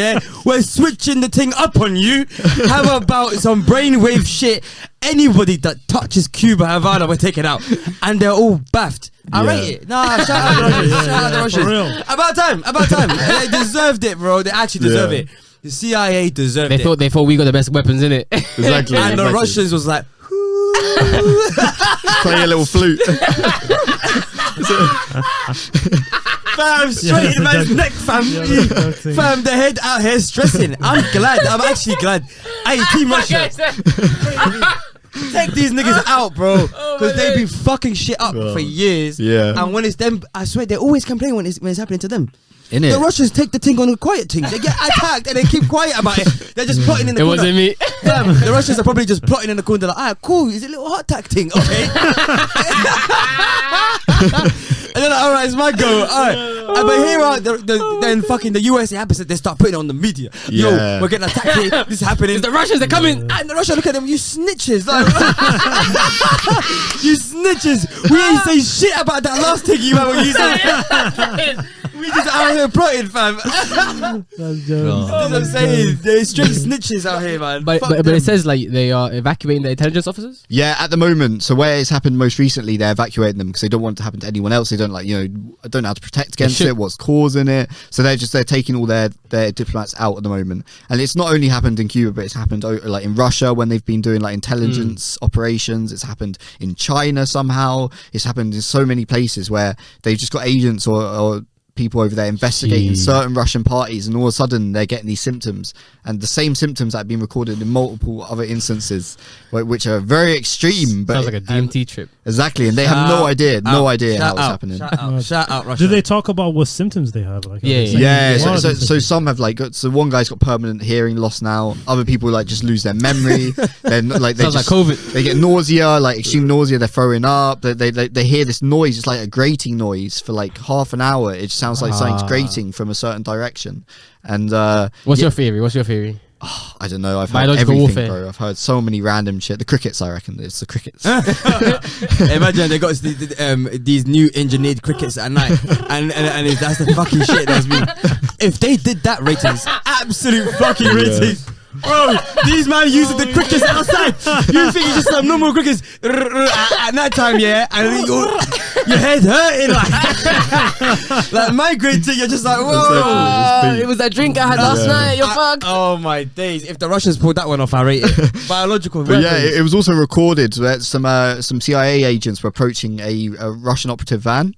we're switching the thing up on you. How about some brainwave shit? Anybody that touches Cuba, Havana, we're taking out. And they're all baffed. I rate it. Nah, shout out the Russians. Shout out the Russians. For real. About time. They deserved it, bro. They actually deserve it. The CIA deserved it. They thought we got the best weapons in it. Exactly. And the Russians was like, play a little flute. Fam, straight in man's neck, fam. Fam, the head out here stressing. I'm actually glad. Hey, Team Russia, take these niggas out, bro, because they've been fucking shit up for years. Yeah. And when it's them, I swear they always complain when it's happening to them. Innit? The Russians take the thing on the quiet thing. They get attacked and they keep quiet about it. They're just plotting in the It corner. wasn't me. The Russians are probably just plotting in the corner. They're like, cool, it's a little heart attack thing, okay? And then, all right, it's my go. All right, but here then fucking the US happens. They start putting it on the media. Yo, we're getting attacked here. This is happening. It's the Russians, they're coming. And the Russians look at them. You snitches, like, you snitches. We ain't say shit about that last thing you were using. We just out here plotting, fam. That's what I'm saying. They're straight snitches out here, man. But it says like they are evacuating the intelligence officers. Yeah, at the moment. So where it's happened most recently, they're evacuating them because they don't want it to happen to anyone else. They don't don't know how to protect against it, what's causing it. So they're taking all their diplomats out at the moment. And it's not only happened in Cuba, but it's happened like in Russia when they've been doing like intelligence operations. It's happened in China somehow. It's happened in so many places where they've just got agents or people over there investigating certain Russian parties, and all of a sudden they're getting these symptoms, and the same symptoms that have been recorded in multiple other instances, which are very extreme. But sounds like a DMT trip. Exactly, and they have no idea how it's happening. Shout out Russia. Do they talk about what symptoms they have? Like, so some have so one guy's got permanent hearing loss now. Other people like just lose their memory. Then like sounds like COVID. They get nausea, like extreme nausea. They're throwing up. They hear this noise. It's like a grating noise for like half an hour. It just sounds like something's grating from a certain direction. And what's your theory? I don't know. I've heard Biological everything, warfare. bro. I've heard so many random shit. The crickets, I reckon. It's the crickets. Imagine they got these new engineered crickets at night, and that's the fucking shit that's been. If they did that, ratings, absolute fucking ratings. Bro, these man using the crickets outside. You think it's just some normal crickets at night time, yeah? And your head hurting like migrating. You're just like, whoa. It was that drink I had last night. You're fucked. Oh my days! If the Russians pulled that one off, I rate it. Biological But weapons. yeah, it was also recorded that some CIA agents were approaching a Russian operative van,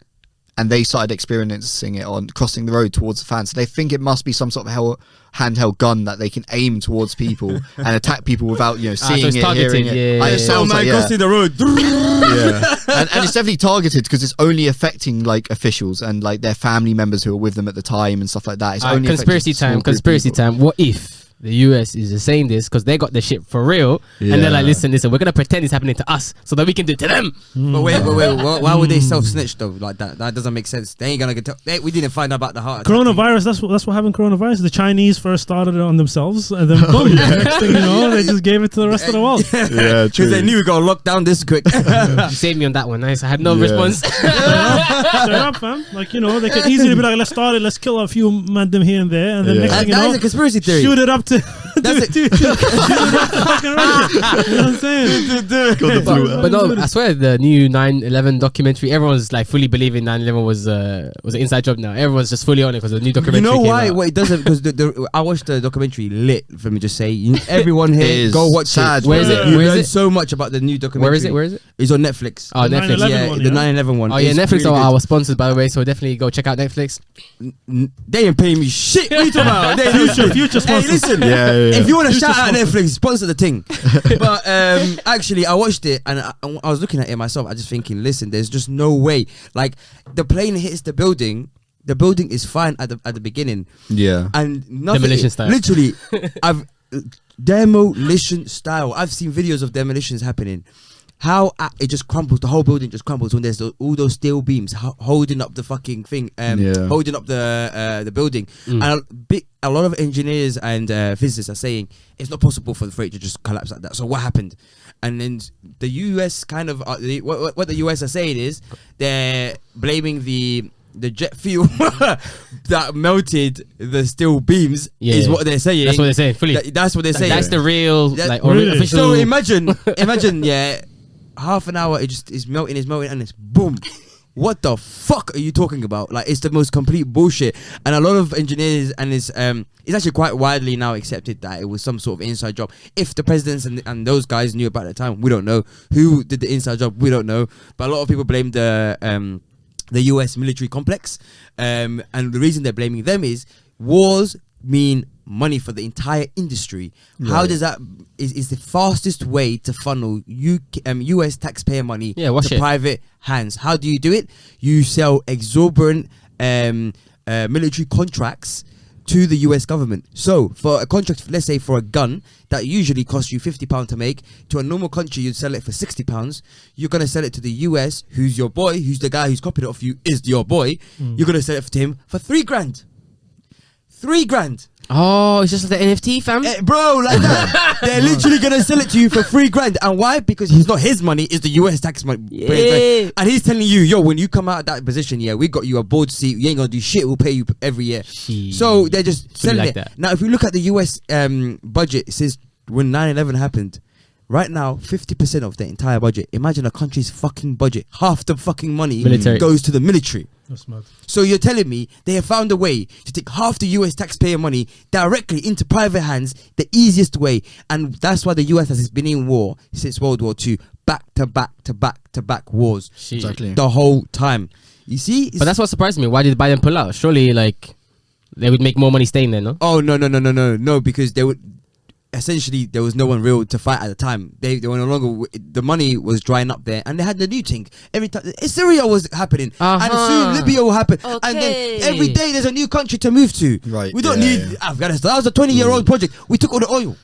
and they started experiencing it on crossing the road towards the van. So they think it must be some sort of handheld gun that they can aim towards people and attack people without so seeing it's it, targeted, hearing it. yeah. Like, it So sounds man like, crossing the road. and it's definitely targeted because it's only affecting like officials and like their family members who are with them at the time and stuff like that. It's only conspiracy affecting a small time. group of Conspiracy people. time. What if the US is saying this because they got the shit for real, and they're like, listen, we're gonna pretend it's happening to us so that we can do it to them. But wait, why would they self-snitch though? Like that doesn't make sense. They ain't gonna get. We didn't find out about the heart attack. Coronavirus. That's what happened. Coronavirus. The Chinese first started it on themselves, and then boom. Next thing you know, they just gave it to the rest of the world. Yeah, because they knew we got locked down this quick. You saved me on that one. Nice. I had no response. Straight up, fam. Like, you know, they could easily be like, let's start it. Let's kill a few mandem here and there, and then next thing you That know, is a conspiracy theory. shoot it up to. That's it. Shoot it up to fucking Russia. You know what I'm saying? But no, I swear the new 9/11 documentary, everyone's like fully believing 9/11 was an inside job now. Everyone's just fully on it because the new documentary. You know came why? out. What it doesn't, because I watched the documentary lit. Let me just say, everyone here go watch sad, it. Where is it? You Where is learn it? so much about the new documentary. Where is it? Where is it? It's on Netflix. Oh, Netflix. 9/11 Yeah, one, the yeah? 9/11 one. Oh yeah, It's Netflix really are good. our sponsors, by the way. So definitely go check out Netflix. They ain't paying me shit. What are you talking about? They ain't Future Hey, sponsors. listen. Yeah. If you want to Future shout out sponsors. Netflix, sponsor the thing. But actually, I watched it and I was looking at it myself. I just thinking, listen, there's just no way. Like the plane hits the building. The building is fine at the beginning, Yeah. and nothing. Demolition style. Literally, demolition style. I've seen videos of demolitions happening. How it just crumbles, the whole building just crumbles when there's all those steel beams holding up the fucking thing, holding up the building. And a lot of engineers and physicists are saying it's not possible for the freight to just collapse like that. So what happened? And then the US kind of what the US are saying is they're blaming the jet fuel that melted the steel beams is what they're saying. That's what they're saying. Fully. That's what they're saying. That's the real Really? official. So imagine, yeah, half an hour it just is melting, and it's boom. What the fuck are you talking about? Like, it's the most complete bullshit. And a lot of engineers, and it's actually quite widely now accepted that it was some sort of inside job. If the presidents and those guys knew about it at the time, we don't know. Who did the inside job? We don't know. But a lot of people blame the US military complex, and the reason they're blaming them is wars mean money for the entire industry. Right. How does that is the fastest way to funnel US taxpayer money to private hands? How do you do it? You sell exorbitant military contracts to the US government. So for a contract, let's say for a gun that usually costs you £50 to make, to a normal country you'd sell it for £60. You're gonna sell it to the US, who's your boy, who's the guy who's copied it off you, is your boy. You're gonna sell it to him for £3,000. £3,000. Oh, it's just like the NFT, fam. Bro, like that. They're literally gonna sell it to you for £3,000. And why? Because it's not his money, it's the US tax money. Yeah. And he's telling you, yo, when you come out of that position, yeah, we got you a board seat, you ain't gonna do shit, we'll pay you every year. So they're just selling like it. that. Now, if you look at the US budget, it says when 9/11 happened, right now, 50% of the entire budget. Imagine a country's fucking budget. Half the fucking money goes to the military. That's mad. So you're telling me they have found a way to take half the US taxpayer money directly into private hands, the easiest way, and that's why the US has been in war since World War II, back to back wars, Exactly. the whole time. You see? But that's what surprised me. Why did Biden pull out? Surely, like, they would make more money staying there, no? Oh no, because they would. Essentially, there was no one real to fight at the time. They were no longer. The money was drying up there, and they had the new thing. Every time Syria was happening, and soon Libya will happen, and then every day there's a new country to move to. Right, We don't need Afghanistan. That was a 20-year-old project. We took all the oil.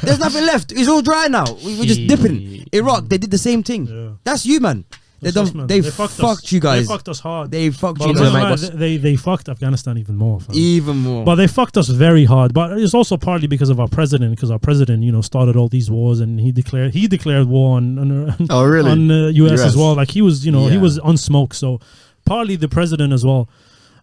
There's nothing left. It's all dry now. We're just dipping. Iraq, they did the same thing. Yeah. That's you, man. They fucked you guys. They fucked us hard. They fucked But you guys. they fucked Afghanistan even more. Fam. Even more. But they fucked us very hard. But it's also partly because of our president, because our president, started all these wars, and he declared war on US as well. Like he was, he was on smoke. So partly the president as well.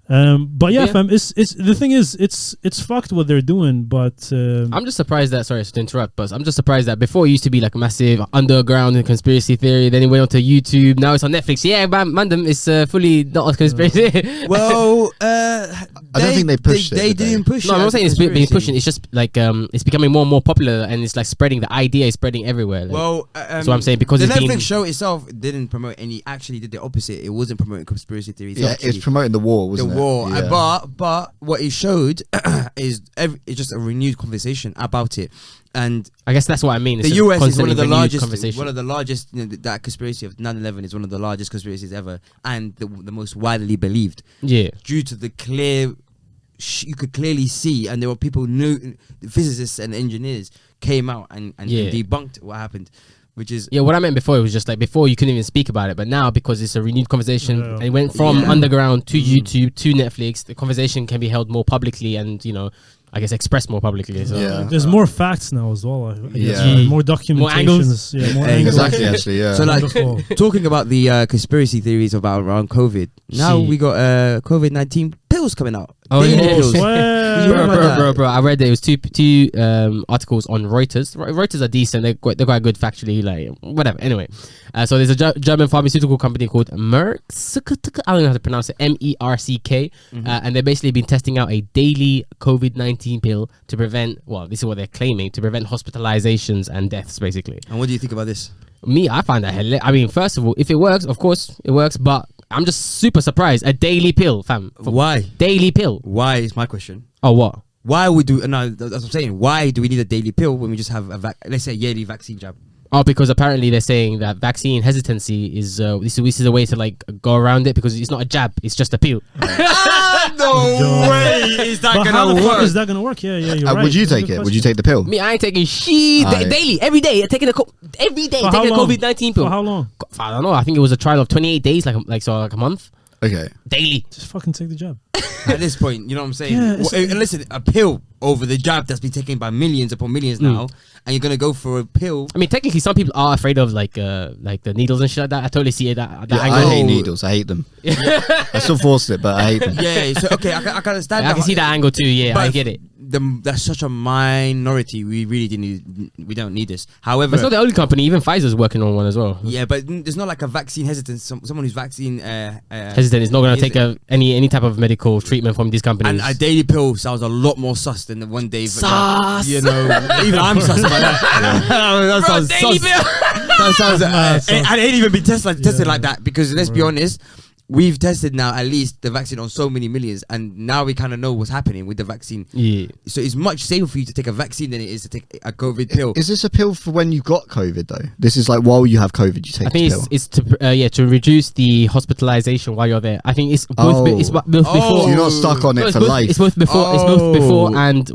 But yeah, fam, it's the thing is, it's fucked what they're doing. But I'm just surprised that, sorry to interrupt, but I'm just surprised that before it used to be like a massive underground and conspiracy theory. Then it went on to YouTube. Now it's on Netflix. Yeah, man, it's fully not a conspiracy. Well, I don't think they pushed it. They didn't push it. No, I'm not saying it's being pushed. It's just like it's becoming more and more popular, and it's like spreading. The idea is spreading everywhere. Like, well, that's what I'm saying, because the it's Netflix show itself didn't promote any. Actually, did the opposite. It wasn't promoting conspiracy theories. Yeah, it's promoting the war, wasn't it? Yeah. But what it showed is it's just a renewed conversation about it, and I guess that's what I mean. The US is one of the largest. That conspiracy of 9/11 is one of the largest conspiracies ever, and the most widely believed. Yeah, due to the clear, you could clearly see, and there were people the physicists and engineers came out and debunked what happened. Which is what I meant before. It was just like before you couldn't even speak about it, but now because it's a renewed conversation, and it went from underground to YouTube to Netflix, the conversation can be held more publicly and I guess expressed more publicly. So. There's more facts now as well. More documentations, more angles. More angles. Exactly, actually, yeah. So like talking about the conspiracy theories around COVID. Now we got COVID-19 pills coming out. Oh yeah, bro. I read that it was two articles on Reuters. Reuters are decent. They're quite good factually. Like whatever. Anyway, so there's a German pharmaceutical company called Merck. I don't know how to pronounce it. MERCK, and they've basically been testing out a daily COVID-19 pill to prevent. Well, this is what they're claiming, to prevent hospitalizations and deaths, basically. And what do you think about this? Me, I find that hilarious. I mean, first of all, if it works, of course it works, but I'm just super surprised. A daily pill, fam. Why? Daily pill. Why is my question. Oh, what? Why would do? No, that's what I'm saying. Why do we need a daily pill when we just have let's say a yearly vaccine jab? Oh, because apparently they're saying that vaccine hesitancy is this is a way to like go around it, because it's not a jab, it's just a pill. No way is that gonna work? Is that gonna work? Yeah, you're right. Would you take it? Would you take the pill? Me, I ain't taking shit daily, every day. Taking every day, taking a COVID-19 pill. For how long? I don't know. I think it was a trial of 28 days, like a month. Okay. Daily. Just fucking take the jab. At this point, you know what I'm saying? Yeah, listen, a pill over the jab that's been taken by millions upon millions now, and you're gonna go for a pill. I mean, technically, some people are afraid of like the needles and shit like that. I totally see it. That I hate needles. I hate them. I still forced it, but I hate them. Yeah. So okay, I can understand. I can see that angle too. Yeah, I get it. That's such a minority. We really we don't need this. However, but it's not the only company. Even Pfizer's working on one as well. Yeah, but there's not like a vaccine hesitance. Someone who's vaccine hesitant is not going to take any type of medical treatment from these companies. And a daily pill sounds a lot more sus than the one day. Sus. Even I'm sus about that. That sounds sus. That sounds. And it ain't even been tested like that, because let's be honest. We've tested now at least the vaccine on so many millions, and now we kind of know what's happening with the vaccine. Yeah. So it's much safer for you to take a vaccine than it is to take a COVID pill. Is this a pill for when you've got COVID though? This is like while you have COVID, you take. I think it's to reduce the hospitalization while you're there. I think it's both. It's both before. So you're not stuck on it for life. It's both before. It's both before and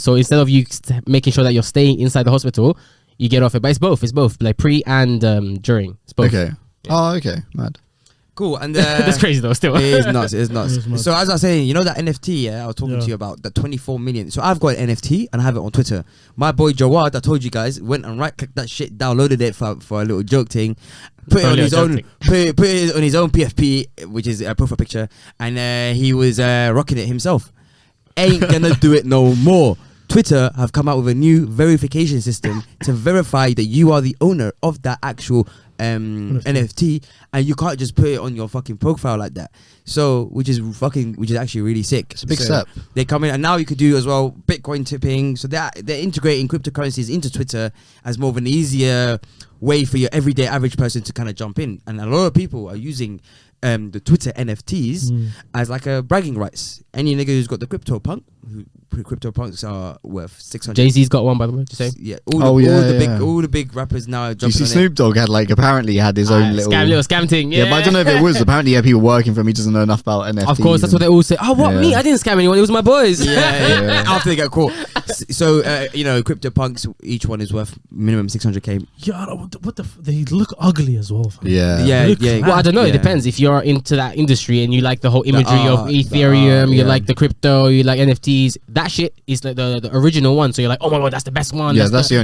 so instead of you making sure that you're staying inside the hospital, you get off it. But it's both. It's both like pre and during. It's both. Okay. Yeah. Oh, okay. Mad. Cool, and that's crazy though. Still, it is nuts. It is nuts. So as I was saying, that NFT, I was talking to you about the 24 million. So I've got an NFT and I have it on Twitter. My boy Jawad, I told you guys, went and right-clicked that shit, downloaded it for a little joke thing, put it on his own PFP, which is a profile picture, and he was rocking it himself. Ain't gonna do it no more. Twitter have come out with a new verification system to verify that you are the owner of that actual NFT, and you can't just put it on your fucking profile like that. So which is actually really sick. It's a big step. They come in, and now you could do as well Bitcoin tipping. So they're integrating cryptocurrencies into Twitter as more of an easier way for your everyday average person to kind of jump in. And a lot of people are using the Twitter NFTs as like a bragging rights. Any nigga who's got the CryptoPunks are worth 600. Jay-Z's got one, by the way. To say, yeah. All the big rappers now are jumping. You see, Snoop Dogg had apparently had his own little scam thing. Yeah, but I don't know if it was. Apparently, he had people working for him. He doesn't know enough about NFTs. Of course, that's what they all say. Oh, what me? I didn't scam anyone. It was my boys. Yeah. After they get caught. So CryptoPunks, each one is worth minimum 600k. Yeah, what they look ugly as well. Fam. Yeah. Well, I don't know. It depends. If you're into that industry and you like the whole imagery of Ethereum, you like the crypto, you like NFTs, that shit is like the original one. So you're like, oh my god, that's the best one. Yeah, that's the OG.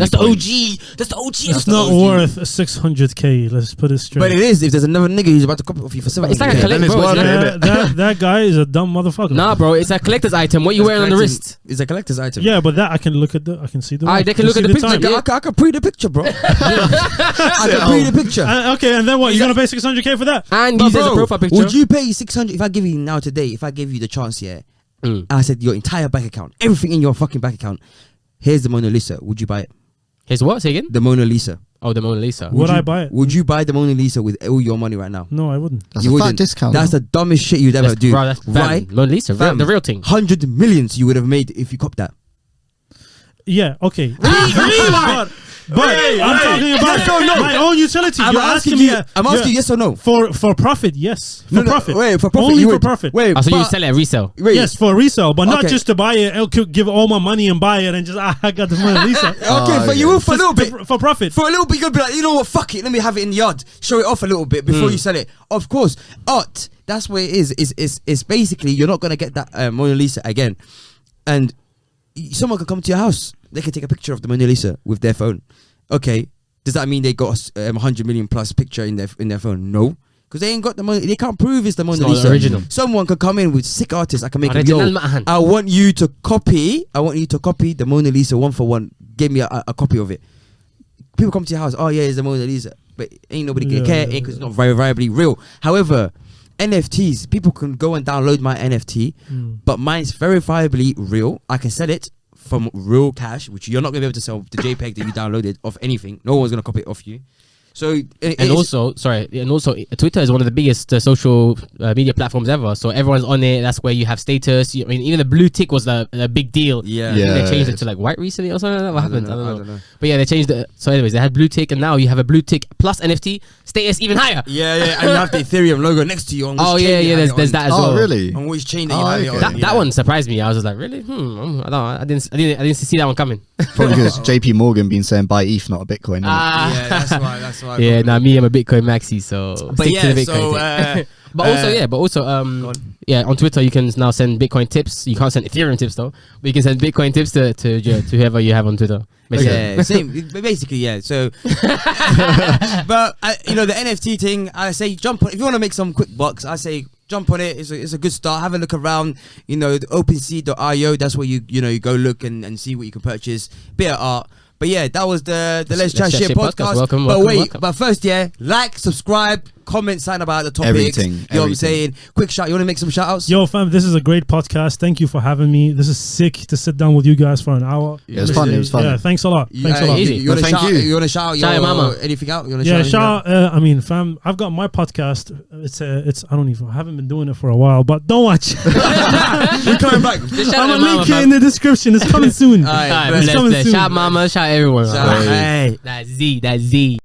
That's the OG. It's not worth 600k. Let's put it straight. But it is. If there's another nigga who's about to copy off you for 700k. It's like a collector's that guy is a dumb motherfucker. Nah, bro, it's a collector's item. What you wearing on the wrist? It's a collector's item. Yeah, but that I can look at I can see the. Alright, they can look at the picture. time. I can pre the picture, bro. I can pre the picture. Okay, and then what? You're gonna pay 600k for that? And use it as a profile picture. Would you pay 600 if I give you now today? If I give you the chance, and I said your entire bank account, everything in your fucking bank account, here's the Mona Lisa. Would you buy it? Here's what? Say again? The Mona Lisa. Oh, the Mona Lisa. Would I buy it? Would you buy the Mona Lisa with all your money right now? No, I wouldn't. That's You a fat wouldn't. discount. That's the dumbest shit you'd ever do. Bro, that's right? Mona Lisa, Fam. the real thing. 100 millions you would have made if you copped that. Yeah, okay. But I'm talking about my own utility. I'm You're asking asking you. me. I'm asking you yes or no. For profit, yes. For profit. Wait, for profit. Only you for would. profit. Wait, Oh, so you but- sell it at resale? Wait, Yes, for resale, but not Okay. just to buy it. I'll give all my money and buy it and just I got the Mona Lisa. Okay, for you will for a little bit. For profit. For a little bit, you're gonna be like, you know what? Fuck it. Let me have it in the yard. Show it off a little bit before you sell it. Of course, art. That's where it is. It's basically you're not gonna get that Mona Lisa again, and someone could come to your house. They can take a picture of the Mona Lisa with their phone. Okay, does that mean they got 100 million plus picture in their phone? No, because they ain't got the money. They can't prove it's the Mona It's not Lisa. original. Someone could come in with sick artists. I can make a Original yo. man. I want you to copy the Mona Lisa one for one. Give me a copy of it. People come to your house. Oh yeah, it's the Mona Lisa, but ain't nobody gonna care because it's not very viably real. However, NFTs, people can go and download my NFT, but mine's verifiably real. I can sell it from real cash, which you're not gonna be able to sell the JPEG that you downloaded of anything. No one's gonna copy it off you. So And also Twitter is one of the biggest social media platforms ever. So everyone's on it. That's where you have status. I mean, even the blue tick was a big deal. yeah. I think Yeah. they changed it to like white recently or something like that. What happened? I don't know. know. But yeah, they changed it. So anyways, they had blue tick, and now you have a blue tick plus NFT status even higher. Yeah, and you have the Ethereum logo next to you. On which Oh chain yeah, you have it there's on. that as well. Oh, really? On which chain that Oh, you have okay. it on. That one surprised me. I was just like, really? I didn't see that one coming. Probably because JP Morgan been saying buy ETH, not a Bitcoin. innit? Yeah, that's why. Yeah, now me, I'm a Bitcoin maxi, so But stick yeah, to the Bitcoin so thing. But also, on Twitter you can now send Bitcoin tips. You can't send Ethereum tips though, but you can send Bitcoin tips to whoever you have on Twitter. Basically. Yeah, same. Basically, yeah. So, but the NFT thing, I say jump on. If you want to make some quick bucks, I say jump on it. It's a good start. Have a look around. The OpenSea.io. That's where you go look and see what you can purchase. Bit of art. But yeah, that was the Let's Chat Shit podcast. Welcome, But first, like, subscribe, comment, sign about the topics. Everything, You know what I'm saying? Quick shout. You want to make some shout outs? Yo, fam, this is a great podcast. Thank you for having me. This is sick to sit down with you guys for an hour. Yeah, it was fun. It was fun. Yeah, thanks a lot. Thanks a lot. Easy. You want to Thank shout? you. You want to shout Shout your mama. Anything out? You want to Yeah, shout? fam, I've got my podcast. I haven't been doing it for a while, but don't watch. We're coming back. Just shout I'm your gonna mama, link it fam. in the description. It's coming soon. Alright, Alright, It's bless, coming bless. soon. Shout mama, shout everyone. Hey. That's Z.